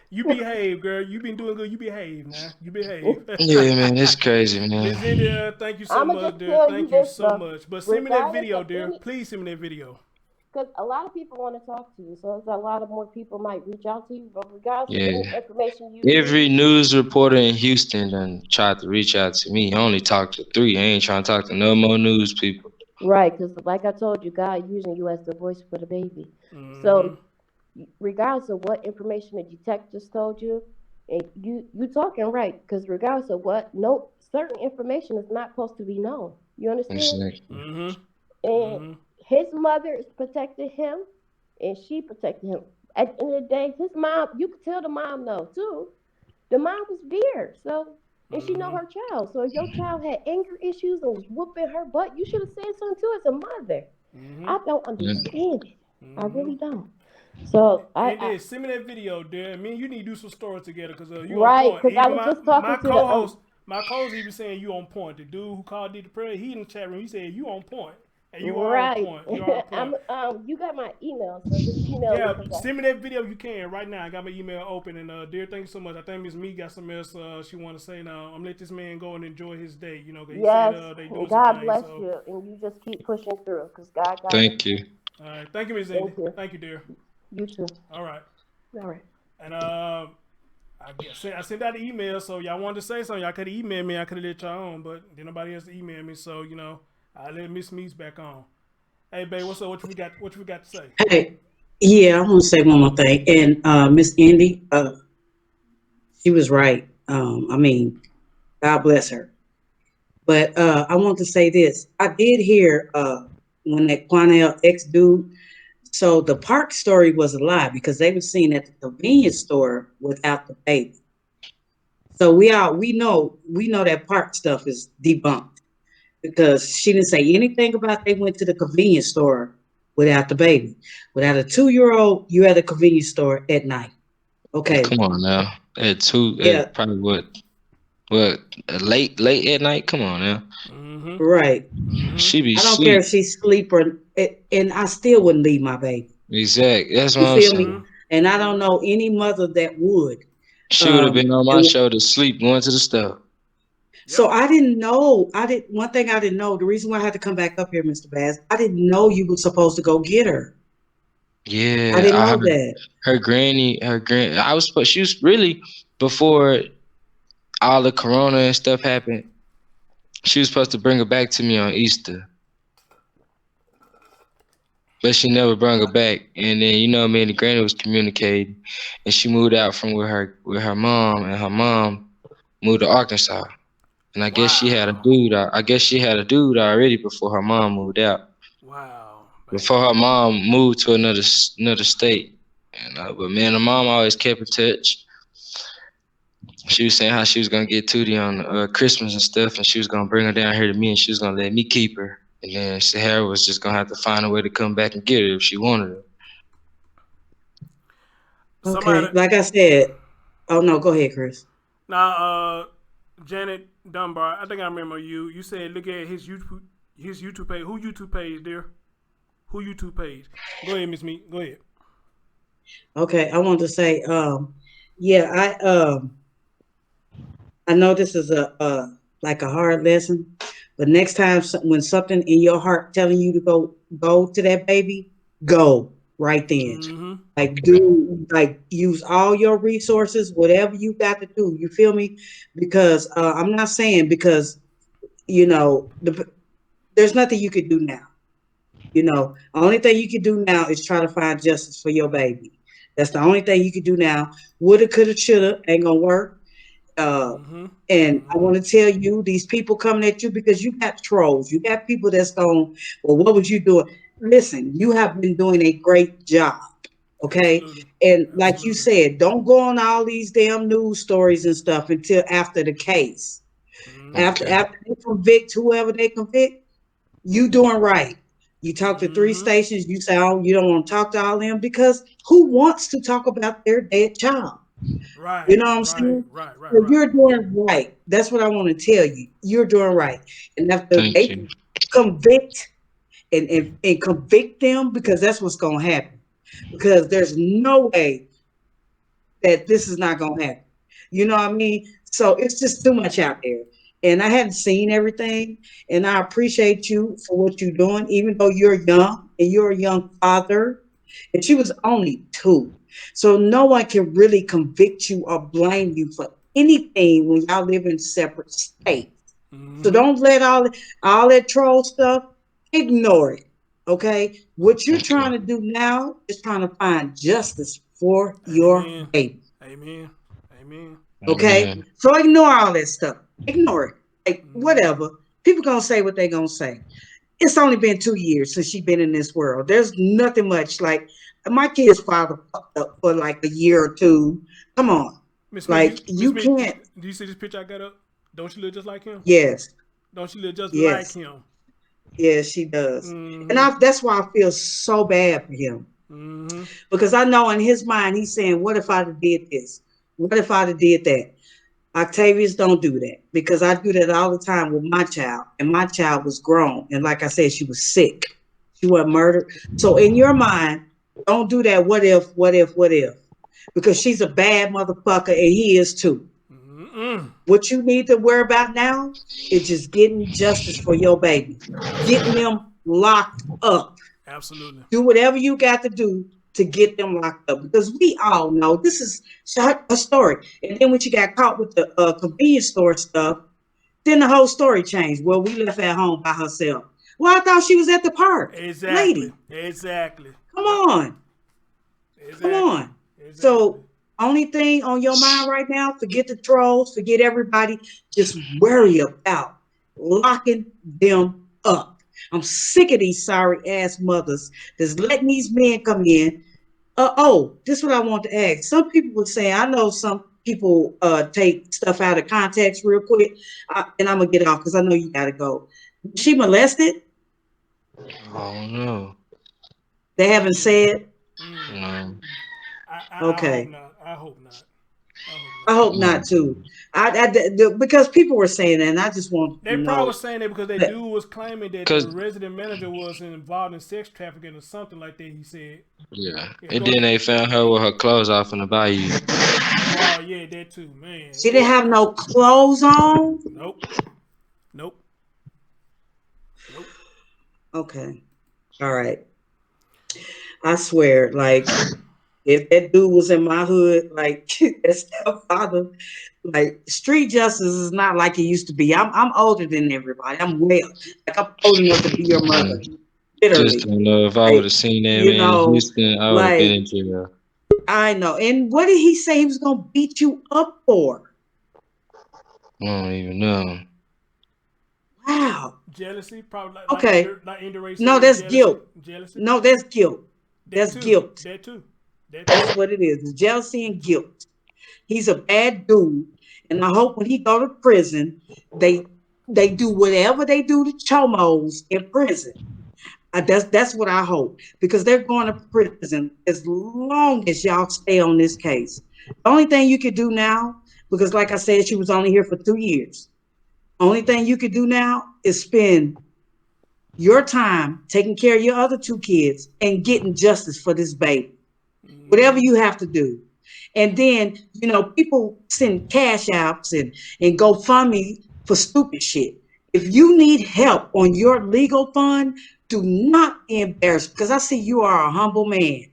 S1: you behave, girl. You been doing good. You behave now. You behave.
S2: Yeah, man, it's crazy, man.
S1: Miss India, thank you so
S5: I'ma
S1: much,
S5: just
S1: dear.
S5: tell you
S1: Thank you
S5: this
S1: so
S5: though.
S1: much. But send me that
S5: Regardless
S1: video,
S5: of
S1: dear.
S5: any,
S1: Please send me that video.
S5: because a lot of people want to talk to you, so it's a lot of more people might reach out to you. But regardless of any
S2: Yeah.
S5: information you give,
S2: Every news reporter in Houston done tried to reach out to me. I only talked to 3. I ain't trying to talk to no more news people.
S5: right? Because like I told you, God using you as the voice for the baby.
S1: Mm-hmm.
S5: So regardless of what information the detectives told you, and you talking right, because regardless of what, no certain information is not supposed to be known. You understand?
S2: Exactly.
S1: Mm-hmm.
S5: And
S1: Mm-hmm.
S5: his mother protected him, and she protected him. At the end of the day, his mom, you could tell the mom no too. The mom was there, so and she know
S1: Mm-hmm.
S5: her child. So if your child had anger issues and was whooping her butt, you should have said something too as a mother.
S1: Mm-hmm.
S5: I don't
S2: Mm.
S5: understand it. I
S1: Mm-hmm.
S5: really don't. So
S1: And then send me that video, dear. Me and you need to do some stories together because you on
S5: right,
S1: point.
S5: because I
S1: Even
S5: was just
S1: my
S5: talking to the
S1: co-host even saying you on point. The dude who called did the prayer, he in the chat room. He said you on point, and you are on
S5: right.
S1: point. You are on point.
S5: I'm you got my email, so just email me
S1: Yeah,
S5: because
S1: send me that video if you can right now. I got my email open, and dear, thank you so much. I think Miss Me got something else she want to say now. I'm gonna let this man go and enjoy his day. You know, 'cause he said
S5: yes,
S1: they
S5: and
S1: doing some
S5: God
S1: things.
S5: bless
S1: So,
S5: you, and you just keep pushing through because God got you.
S2: Thank you.
S1: all right, thank you, Miss Indy.
S5: Thank you.
S1: Thank you, dear.
S5: You too.
S1: All right,
S5: All right.
S1: and I sent out an email, so y'all wanted to say something. Y'all could have emailed me. I could have let y'all on, but then nobody else emailed me. So I let Miss Me's back on. Hey, babe, what's up? What you got? What you got to say?
S4: Hey, yeah, I want to say one more thing. And Miss Indy, she was right. I mean, God bless her. But I want to say this. I did hear when that Quanell ex dude. So the park story was a lie because they were seen at the convenience store without the baby. So we know that park stuff is debunked because she didn't say anything about they went to the convenience store without the baby. Without a 2-year-old, you're at a convenience store at night. Okay.
S2: Come on now.
S4: Yeah,
S2: Probably what, late at night? Come on now.
S1: Mm-hmm.
S4: right.
S1: Mm-hmm.
S2: She be
S4: I don't care
S2: sleep.
S4: if she's asleep or, and I still wouldn't leave my baby.
S2: Exact. That's what
S4: You
S2: I'm
S4: feel me?
S1: Mm-hmm.
S2: saying.
S4: And I don't
S1: Mm-hmm.
S4: know any mother that would.
S2: She would have been
S4: Um,
S2: on my
S4: and
S2: shoulder, sleep, going to the store.
S4: so
S1: Yep.
S4: I didn't know. I did one thing I didn't know. The reason why I had to come back up here, Mr. Bass, I didn't know you were supposed to go get her. I
S2: Yeah,
S4: didn't
S2: I
S4: know
S2: heard
S4: that.
S2: her I was supposed, she was really, before all the corona and stuff happened, she was supposed to bring her back to me on Easter, but she never brought her back. And then me and the granny was communicating, and she moved out from with her mom, and her mom moved to Arkansas. And I guess she had a
S1: Wow.
S2: dude. I guess she had a dude already before her mom moved out.
S1: Wow,
S2: Before
S1: baby.
S2: her mom moved to another state. And but man, the mom always kept in touch. She was saying how she was gonna get Tootie on Christmas and stuff, and she was gonna bring her down here to me, and she was gonna let me keep her. And then Sahara was just gonna have to find a way to come back and get her if she wanted her.
S1: Somebody
S4: Okay. Like I said, oh no, go ahead, Chris.
S1: now, Janet Dunbar. I think I remember you. You said look at his YouTube page. Who YouTube page, dear? Who YouTube page? Go ahead, Miss Me. Go ahead.
S4: Okay, I want to say, yeah, I know this is a like a hard lesson, but next time when something in your heart telling you to go to that baby, go right then.
S1: Mm-hmm.
S4: Like use all your resources, whatever you got to do. You feel me? Because I'm not saying because there's nothing you could do now. Only thing you can do now is try to find justice for your baby. That's the only thing you can do now. Woulda, coulda, shoulda ain't gonna work. Uh,
S1: Mm-hmm.
S4: and I
S1: Mm-hmm.
S4: want to tell you, these people coming at you because you got trolls. You got people that's going, well, what was you doing? Listen, you have been doing a great job. Okay.
S1: Absolutely.
S4: And like you
S1: Absolutely.
S4: said, don't go on all these damn news stories and stuff until after the case.
S1: Mm-hmm.
S2: Okay.
S4: After they convict whoever they convict, you doing right. You talk to 3
S1: Mm-hmm.
S4: stations, you say, oh, you don't want to talk to all them because who wants to talk about their dead child? You
S1: Right.
S4: know what I'm
S1: Right.
S4: saying?
S1: Right. Right.
S4: So
S1: Right.
S4: you're doing right. That's what I want to tell you. You're doing right. And after
S2: Thank
S4: they
S2: you.
S4: convict and convict them, because that's what's gonna happen. Because there's no way that this is not gonna happen. You know what I mean? So it's just too much out there. And I haven't seen everything. And I appreciate you for what you're doing, even though you're young and you're a young father. And she was only 2. So no one can really convict you or blame you for anything when y'all live in separate states. So
S1: Mm-hmm.
S4: don't let all that troll stuff, ignore it. Okay? What you're trying
S2: Okay.
S4: to do now is trying to find justice for your
S1: Amen.
S4: baby.
S1: Amen. Amen.
S4: Okay?
S2: Amen.
S4: So ignore all that stuff. Ignore it. Like
S1: Mm-hmm.
S4: whatever. People gonna say what they gonna say. It's only been 2 years since she been in this world. There's nothing much. Like my kid's father fucked up for like a year or two. Come on.
S1: Miss Me,
S4: Like
S1: Miss
S4: you
S1: Me,
S4: can't.
S1: do you see this picture I got up? Don't you look just like him?
S4: Yes.
S1: Don't you look just like
S4: Yes.
S1: him?
S4: Yes, she does. And
S1: Mm-hmm.
S4: that's why I feel so bad for him.
S1: Mm-hmm.
S4: Because I know in his mind he's saying, what if I'd have did this? What if I'd have did that? Octavius, don't do that, because I do that all the time with my child, and my child was grown, and like I said, she was sick. She wasn't murdered. So in your mind, don't do that. What if? What if? What if? Because she's a bad motherfucker, and he is too.
S1: Mm-mm.
S4: What you need to worry about now is just getting justice for your baby, getting
S1: Absolutely.
S4: them locked up.
S1: Absolutely.
S4: Do whatever you got to do to get them locked up, because we all know this is a story. And then when she got caught with the convenience store stuff, then the whole story changed. Well, we left at home by herself. Well, I thought she was at the park.
S1: Exactly.
S4: Lady,
S1: Exactly.
S4: come
S1: Yep.
S4: on. Come
S1: Exactly.
S4: on.
S1: Exactly.
S4: So, only thing on your mind right now, forget the trolls, forget everybody. Just worry about locking them up. I'm sick of these sorry ass mothers that's letting these men come in. This is what I want to ask. Some people would say, I know some people take stuff out of context real quick, and I'm gonna get off because I know you gotta go. She molested?
S2: Oh no.
S4: They haven't
S1: Mm.
S4: said.
S1: Mm.
S2: No.
S1: I hope
S4: Okay,
S1: not. I hope not. I hope
S4: I
S1: not.
S4: hope not
S2: No.
S4: too. Because people were saying that, and I just want to
S1: They probably
S4: know
S1: was saying that because that
S4: that.
S1: dude was claiming that the
S2: Cause
S1: resident manager was involved in sex trafficking or something like that. He said,
S2: yeah.
S1: "Yeah,
S2: And
S1: go
S2: then
S1: ahead."
S2: they found her with her clothes off in the bayou.
S1: Oh yeah, that too, man.
S4: She didn't have no clothes on.
S1: Nope, nope, nope.
S4: Okay, all right. I swear, like if that dude was in my hood, like that stepfather, like street justice is not like it used to be. I'm older than everybody. I'm well, like I'm old enough to be your mother,
S2: Just
S4: literally.
S2: don't know if I would
S4: Like
S2: have seen that
S4: you
S2: man in
S4: know,
S2: Houston, I would have been
S4: like
S2: in jail.
S4: I know. And what did he say he was gonna beat you up for?
S2: I don't even know.
S4: Wow.
S1: Jealousy, probably
S4: Okay.
S1: like Indir
S4: No,
S1: said,
S4: that's
S1: jealousy,
S4: guilt.
S1: jealousy.
S4: No, that's guilt.
S1: That
S4: That's
S1: too,
S4: guilt.
S1: that too, that too,
S4: That's what it is. It's jealousy
S1: that
S4: and
S1: too.
S4: guilt. He's a bad dude, and I hope when he go to prison, they they do whatever they do to chomos in prison. That's what I hope, because they're going to prison as long as y'all stay on this case. The only thing you could do now, because like I said, she was only here for 2 years. Only thing you could do now is spend your time taking care of your other 2 kids and getting justice for this baby. Whatever
S1: Mm-hmm.
S4: you have to do. And then, people send cash apps and GoFundMe for stupid shit. If you need help on your legal fund, do not be embarrassed, because I see you are a humble man,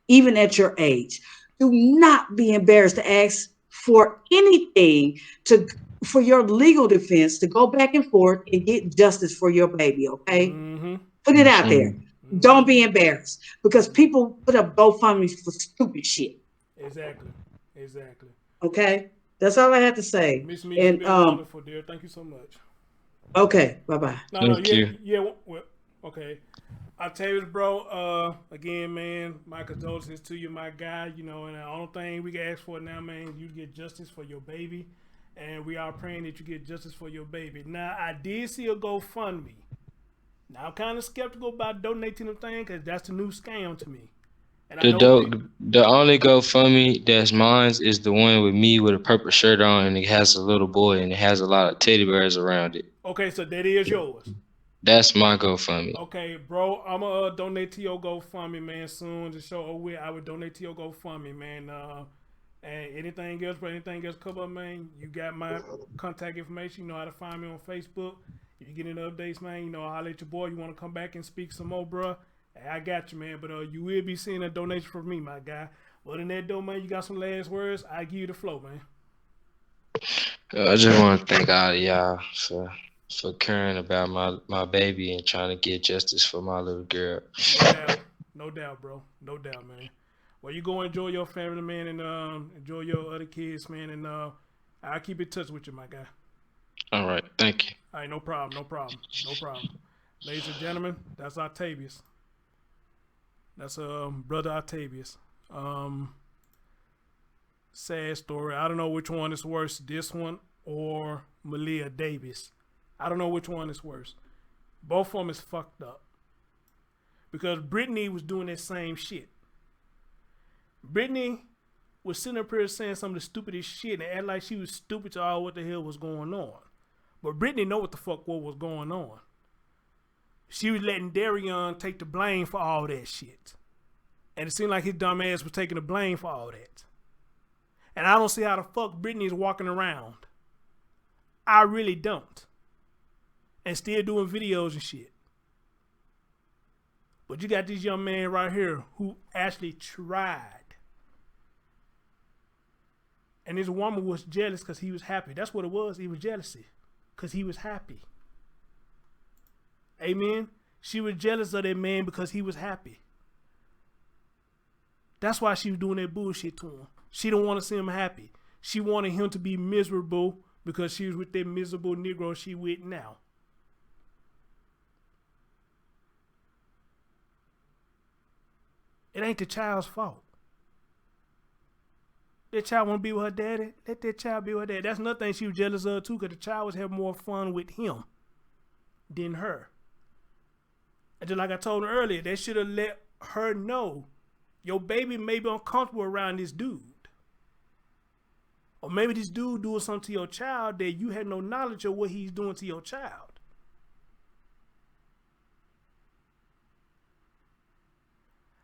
S4: even at your age. Do not be embarrassed to ask for anything to for your legal defense to go back and forth and get justice for your baby, okay?
S1: Mm-hmm.
S4: Put it out there.
S2: Mm-mm.
S4: Don't be
S1: Mm-hmm.
S4: embarrassed, because people put up GoFundMe for stupid shit.
S1: Exactly, exactly.
S4: Okay, that's all I have to say.
S1: Miss Me, you've
S4: And
S1: been wonderful, dear. Thank you so much.
S4: okay, bye bye.
S1: No, no,
S2: Thank
S1: yeah,
S2: you.
S1: yeah. Well, okay. Octavius, bro. Again, man, my condolences to you, my guy. And the only thing we can ask for now, man, is you get justice for your baby, and we are praying that you get justice for your baby. Now, I did see a GoFundMe. Now, I'm kind of skeptical about donating the thing because that's a new scam to me, and I
S2: The
S1: know
S2: dope,
S1: people.
S2: the only GoFundMe that's mine is the one with me with a purple shirt on and it has a little boy and it has a lot of teddy bears around it.
S1: Okay, so that is yours.
S2: That's my GoFundMe.
S1: Okay, bro, I'm gonna donate to your GoFundMe, man, soon. To show with, I would donate to your GoFundMe, man. And anything else, bro, anything else come up, man, you got my contact information. You know how to find me on Facebook. If you get any updates, man, you know, I'll let your boy. You want to come back and speak some more, bro? Hey, I got you, man. But you will be seeing a donation from me, my guy. Other than that, though, man, you got some last words? I give you the flow, man.
S2: I just want to thank all of y'all for caring about my baby and trying to get justice for my little girl.
S1: No doubt, no doubt, bro. No doubt, man. Well, you go enjoy your family, man, and enjoy your other kids, man, and I'll keep in touch with you, my guy.
S2: All right, thank you.
S1: All right, no problem, no problem, no problem. Ladies and gentlemen, that's Octavious. That's brother Octavious. Sad story. I don't know which one is worse, this one or Maliyah Davis. I don't know which one is worse. Both of them is fucked up. Because Brittany was doing that same shit. Brittany was sitting up here saying some of the stupidest shit and act like she was stupid to all what the hell was going on. But Brittany know what the fuck what was going on. She was letting Darion take the blame for all that shit. And it seemed like his dumb ass was taking the blame for all that. And I don't see how the fuck Brittany's walking around. I really don't. And still doing videos and shit. But you got this young man right here who actually tried. And this woman was jealous because he was happy. That's what it was. It was jealousy. Because he was happy. Amen. She was jealous of that man because he was happy. That's why she was doing that bullshit to him. She don't want to see him happy. She wanted him to be miserable because she was with that miserable Negro she with now. It ain't the child's fault. That child want to be with her daddy. Let that child be with her daddy. That's another thing she was jealous of too, because the child was having more fun with him than her. And just like I told her earlier, they should have let her know your baby may be uncomfortable around this dude. Or maybe this dude doing something to your child that you had no knowledge of what he's doing to your child.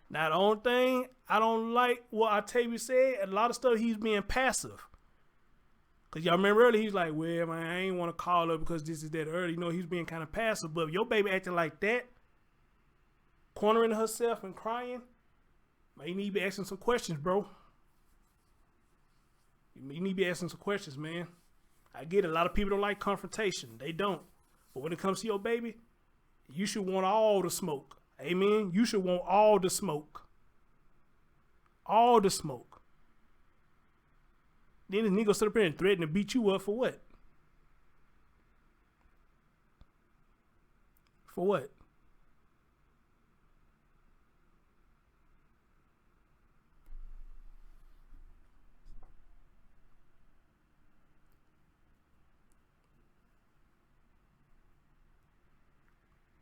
S1: Now, the only thing I don't like what Octavius said, a lot of stuff he's being passive. Because y'all remember earlier, he's like, well, man, I ain't want to call her because this is that early. You know, he's being kind of passive. But if your baby acting like that, cornering herself and crying, man, you need to be asking some questions, bro. You need to be asking some questions, man. I get it. A lot of people don't like confrontation. They don't. But when it comes to your baby, you should want all the smoke. Amen. You should want all the smoke. All the smoke. Then this nigga sit up here and threaten to beat you up for what? For what?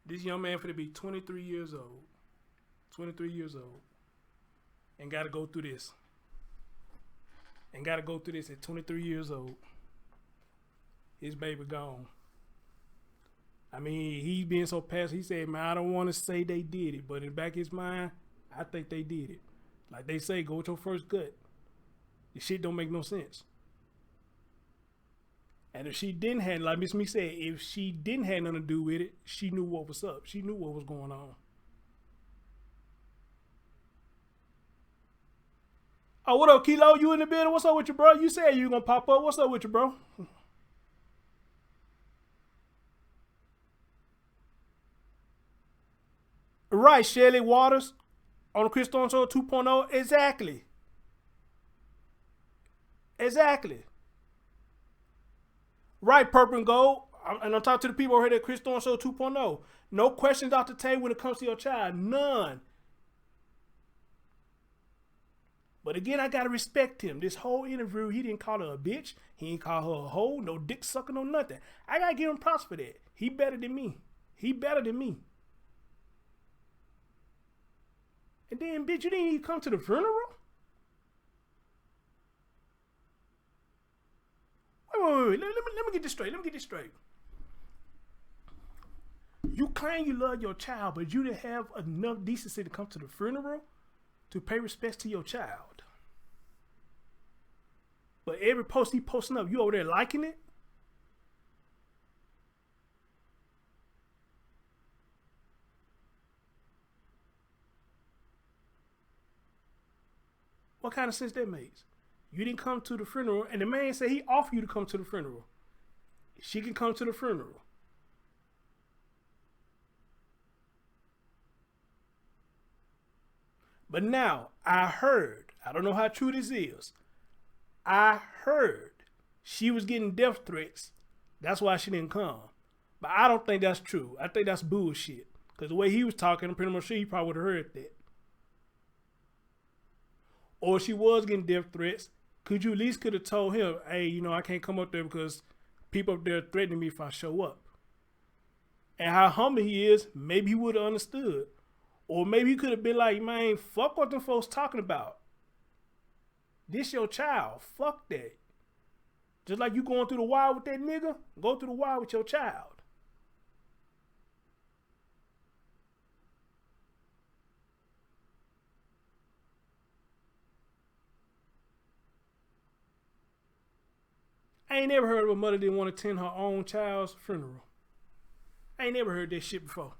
S1: This young man finna be 23 years old. 23 years old. And gotta go through this. And gotta go through this at 23 years old. His baby gone. I mean, he being so passive, he said, man, I don't want to say they did it. But in the back of his mind, I think they did it. Like they say, go with your first gut. This shit don't make no sense. And if she didn't have, like Miss Me said, if she didn't have nothing to do with it, she knew what was up. She knew what was going on. Oh, what up, Kilo? You in the building? What's up with you, bro? You said you gonna pop up. What's up with you, bro? Right, Shelly Waters on the Chris Stone Show 2.0. Exactly. Exactly. Right, Purple and Gold. And I'm talking to the people over here at Chris Stone Show 2.0. No questions off the table when it comes to your child. None. But again, I gotta respect him. This whole interview, he didn't call her a bitch. He didn't call her a hoe, no dick sucker, no nothing. I gotta give him props for that. He better than me. He better than me. And then, bitch, you didn't even come to the funeral? Wait. Let me get this straight. You claim you love your child, but you didn't have enough decency to come to the funeral to pay respects to your child. But every post he posting up, you over there liking it? What kind of sense that makes? You didn't come to the funeral, and the man said he offered you to come to the funeral. She can come to the funeral. But now, I heard, I don't know how true this is, I heard she was getting death threats. That's why she didn't come. But I don't think that's true. I think that's bullshit. Because the way he was talking, I'm pretty much sure he probably would have heard that. Or she was getting death threats. Could you at least could have told him, hey, you know, I can't come up there because people up there are threatening me if I show up. And how humble he is, maybe he would have understood. Or maybe he could have been like, man, fuck what them folks talking about. This your child. Fuck that. Just like you going through the wild with that nigga, go through the wild with your child. I ain't never heard of a mother didn't want to attend her own child's funeral. I ain't never heard that shit before.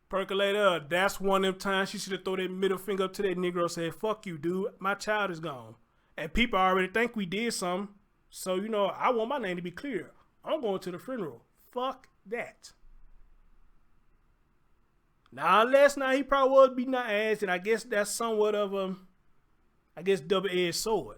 S1: Percolator, that's one of them times she should have thrown that middle finger up to that Negro and said, fuck you, dude. My child is gone. And people already think we did something. So, you know, I want my name to be clear. I'm going to the funeral. Fuck that. Now, last night he probably was beating our ass, and I guess that's somewhat of a, double-edged sword.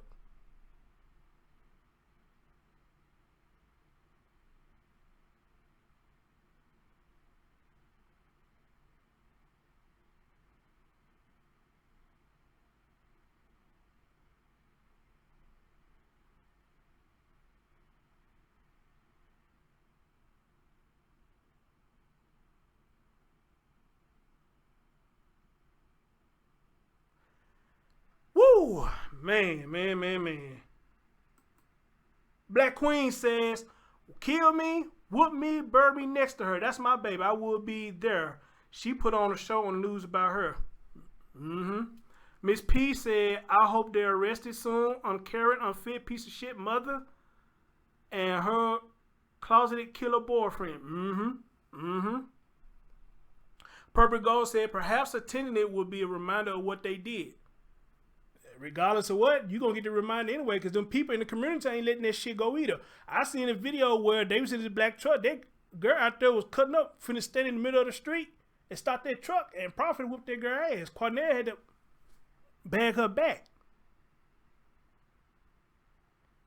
S1: Woo! Man. Black Queen says, kill me, whoop me, bury me next to her. That's my baby. I will be there. She put on a show on the news about her. Miss P said, I hope they're arrested soon. Uncaring, unfit piece of shit mother and her closeted killer boyfriend. Purple Gold said, perhaps attending it will be a reminder of what they did. Regardless of what, you're going to get the reminder anyway, because them people in the community ain't letting that shit go either. I seen a video where they was in this black truck. That girl out there was cutting up, finna stand in the middle of the street and stop that truck, and Prophet whooped that girl ass. Cornell had to bag her back.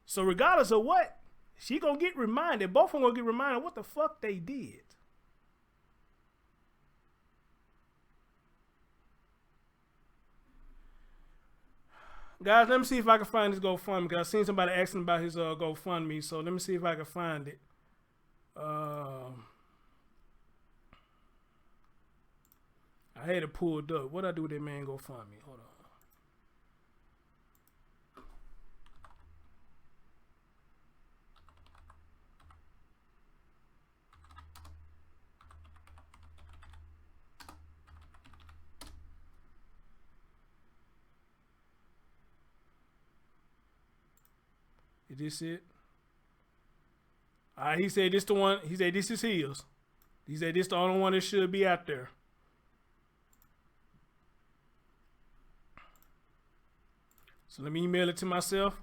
S1: So regardless of what, she going to get reminded. Both of them going to get reminded of what the fuck they did. Guys, let me see if I can find this GoFundMe, because I seen somebody asking about his GoFundMe, so let me see if I can find it. I had it pulled up. What'd I do with that man GoFundMe? Hold on. Is this it? All right, he said this the one. He said this is his. He said this the only one that should be out there. So let me email it to myself.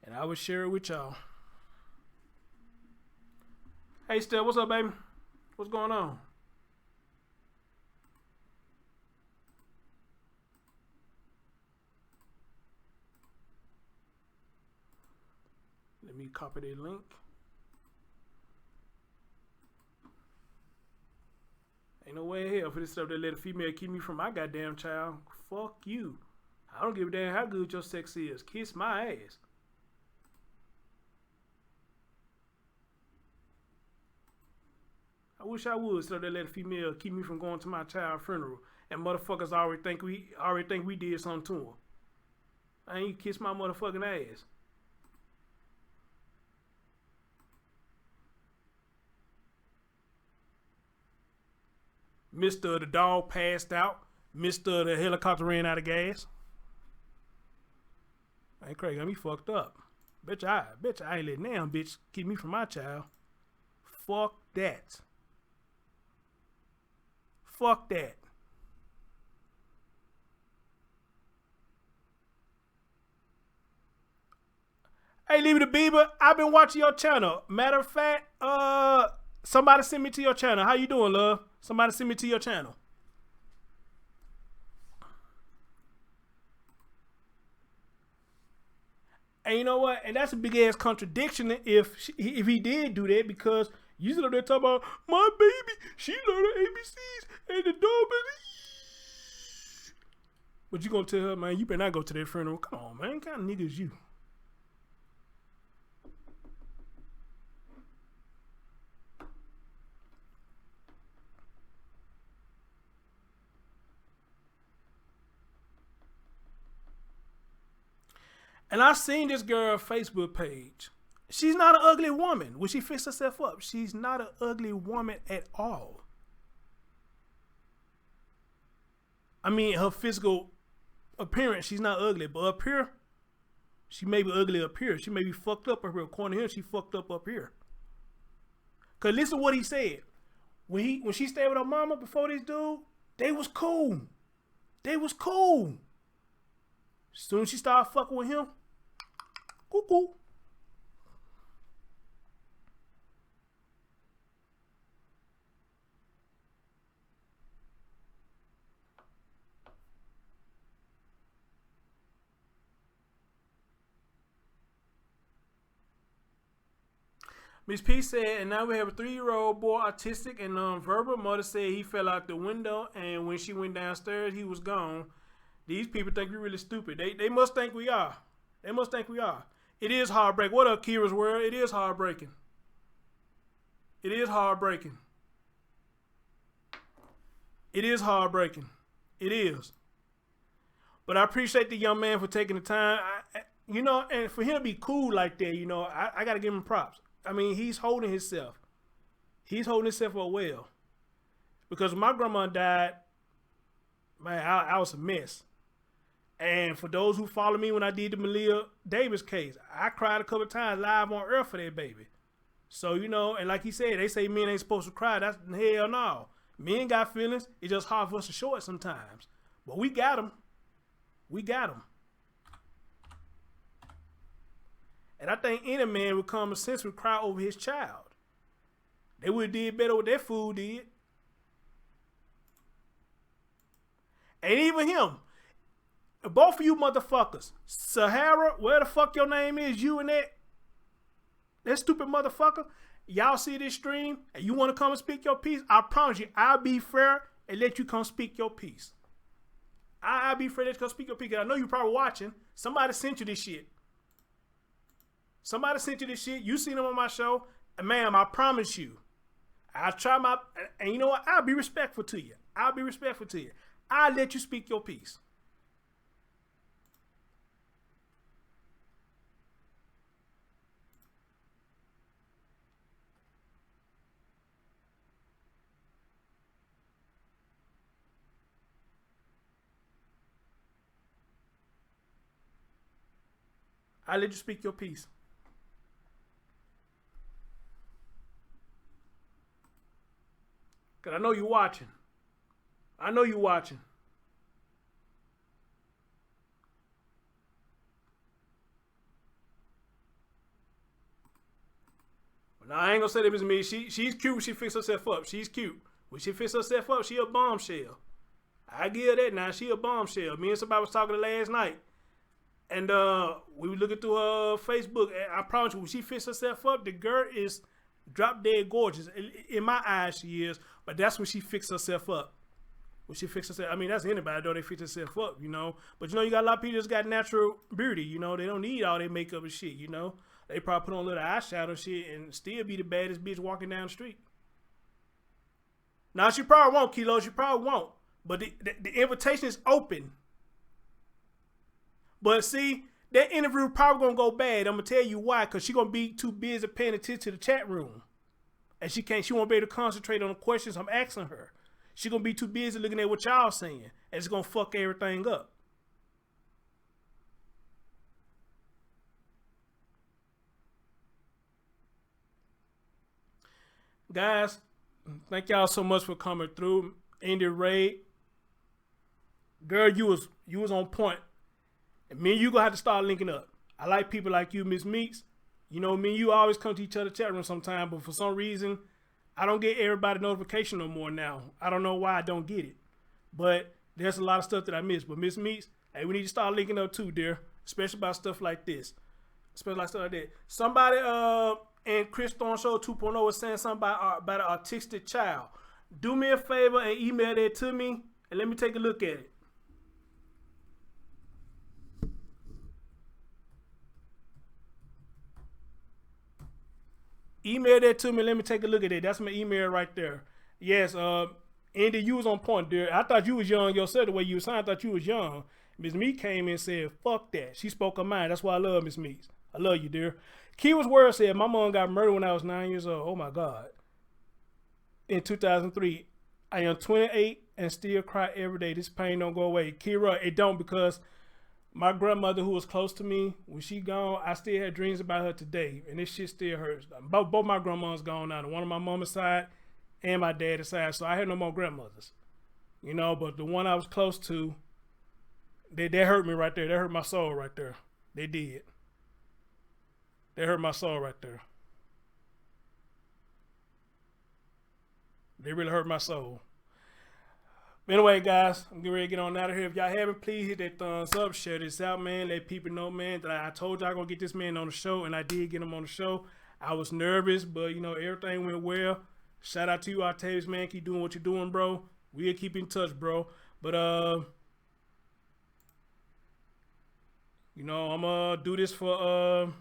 S1: And I will share it with y'all. Hey, Steph, what's up, baby? What's going on? Let me copy the link. Ain't no way in hell for this stuff that let a female keep me from my goddamn child. Fuck you. I don't give a damn how good your sex is. Kiss my ass. I wish I would, so they let a female keep me from going to my child's funeral, and motherfuckers already think we did something to them. I ain't kiss my motherfucking ass. Mr. The dog passed out. Mr. The helicopter ran out of gas. Hey, Craig got me fucked up. Bitch, I ain't letting damn bitch keep me from my child. Fuck that. Fuck that. Hey, Leave It to Bieber, I've been watching your channel. Matter of fact, somebody send me to your channel. How you doing, love? Somebody send me to your channel. And you know what? And that's a big ass contradiction if he did do that, because you sit up there talking about my baby, she learned her ABCs and the dog. But you gonna tell her, man, you better not go to that funeral. Come on, man. What kind of nigga is you? And I seen this girl Facebook page. She's not an ugly woman. When she fix herself up, she's not an ugly woman at all. I mean, her physical appearance, she's not ugly, but up here, she may be ugly up here. She may be fucked up here. According to him, she fucked up here. Cause listen to what he said. When she stayed with her mama before this dude, they was cool. They was cool. Soon as she started fucking with him, cuckoo. Miss P said, and now we have a 3-year-old boy, autistic and verbal. Mother said he fell out the window, and when she went downstairs, he was gone. These people think we're really stupid. They must think we are. They must think we are. It is heartbreaking. What up, Kira's World? It is heartbreaking. It is heartbreaking. It is heartbreaking. It is. But I appreciate the young man for taking the time. You know, and for him to be cool like that, you know, I got to give him props. I mean, he's holding himself. He's holding himself up well. Because when my grandma died, man, I was a mess. And for those who follow me when I did the Maliyah Davis case, I cried a couple of times live on earth for that baby. So, you know, and like he said, they say men ain't supposed to cry. That's hell no. Men got feelings. It's just hard for us to show it sometimes. But we got them. We got them. And I think any man with common sense would cry over his child. They would have did better what that fool did. And even him. Both of you motherfuckers. Sahara, where the fuck your name is, you and that stupid motherfucker. Y'all see this stream and you want to come and speak your piece? I promise you, I'll be fair and let you come speak your piece. I'll be fair and let you come speak your piece. I know you're probably watching. Somebody sent you this shit. Somebody sent you this shit. You seen them on my show. And ma'am, I promise you, I'll try my, and you know what? I'll be respectful to you. I'll be respectful to you. I'll let you speak your piece. I'll let you speak your piece. Because I know you're watching. I know you're watching. But now I ain't going to say that it's me. She's cute when she fix herself up. She's cute. When she fix herself up, she a bombshell. I give her that now. She a bombshell. Me and somebody was talking last night. And we were looking through her Facebook. And I promise you, when she fix herself up, the girl is Drop dead gorgeous. In my eyes, she is. But that's when she fixed herself up. When she fixed herself, I mean, that's anybody, though. They fix themselves up, you know. But, you know, you got a lot of people that's got natural beauty, you know. They don't need all their makeup and shit, you know. They probably put on a little eyeshadow and shit and still be the baddest bitch walking down the street. Now, she probably won't, Kilo. She probably won't. But the invitation is open. But, see, that interview probably going to go bad. I'm going to tell you why. Because she's going to be too busy paying attention to the chat room. And she won't be able to concentrate on the questions I'm asking her. She's going to be too busy looking at what y'all saying. And it's going to fuck everything up. Guys, thank y'all so much for coming through. Andy Ray. Girl, you was on point. And me and you gonna have to start linking up. I like people like you, Miss Meeks. You know, me and you always come to each other's chat room sometime, but for some reason, I don't get everybody notification no more now. I don't know why I don't get it. But there's a lot of stuff that I miss. But Miss Meeks, hey, we need to start linking up too, dear. Especially about stuff like this. Especially like stuff like that. Somebody and Chris Thorne Show 2.0 was saying something about an autistic child. Do me a favor and email that to me and let me take a look at it. Email that to me. Let me take a look at it. That's my email right there. Yes, Andy, you was on point, dear. I thought you was young yourself the way you was saying. I thought you was young. Miss Meek came in and said, fuck that. She spoke her mind. That's why I love Miss Meek. I love you, dear. Keywords Word said, my mom got murdered when I was 9 years old. Oh, my God. In 2003. I am 28 and still cry every day. This pain don't go away. Kira, it don't, because my grandmother, who was close to me, when she gone, I still had dreams about her today. And this shit still hurts. Both my grandmas gone now. One on my mama's side and my daddy's side. So I had no more grandmothers. You know, but the one I was close to, they hurt me right there. They hurt my soul right there. They did. They hurt my soul right there. They really hurt my soul. But anyway, guys, I'm getting ready to get on out of here. If y'all haven't, please hit that thumbs up. Share this out, man. Let people know, man, that I told y'all going to get this man on the show, and I did get him on the show. I was nervous, but, you know, everything went well. Shout out to you, Octavious, man. Keep doing what you're doing, bro. We'll keep in touch, bro. But, you know, I'm going to do this for,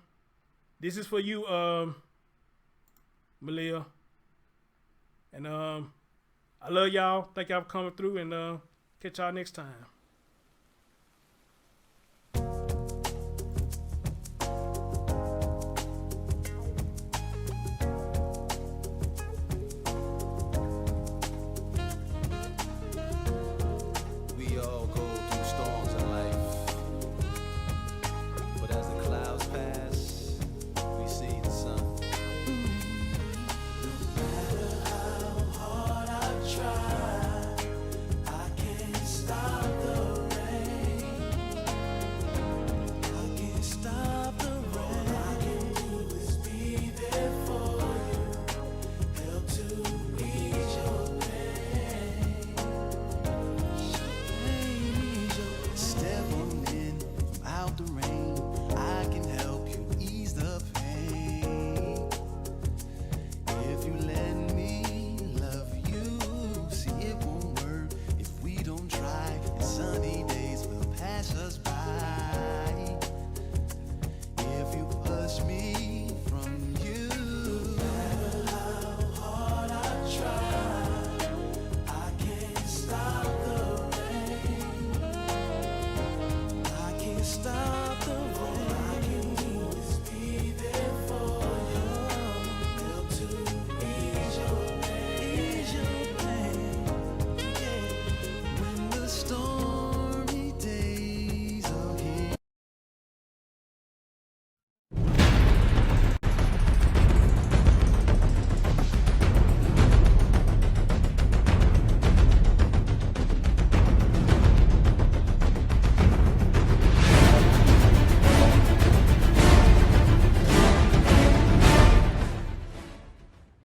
S1: this is for you, Maliyah. And I love y'all. Thank y'all for coming through, and catch y'all next time.
S6: We all go through storms in life, but as the clouds pass, we see the sun. Stop.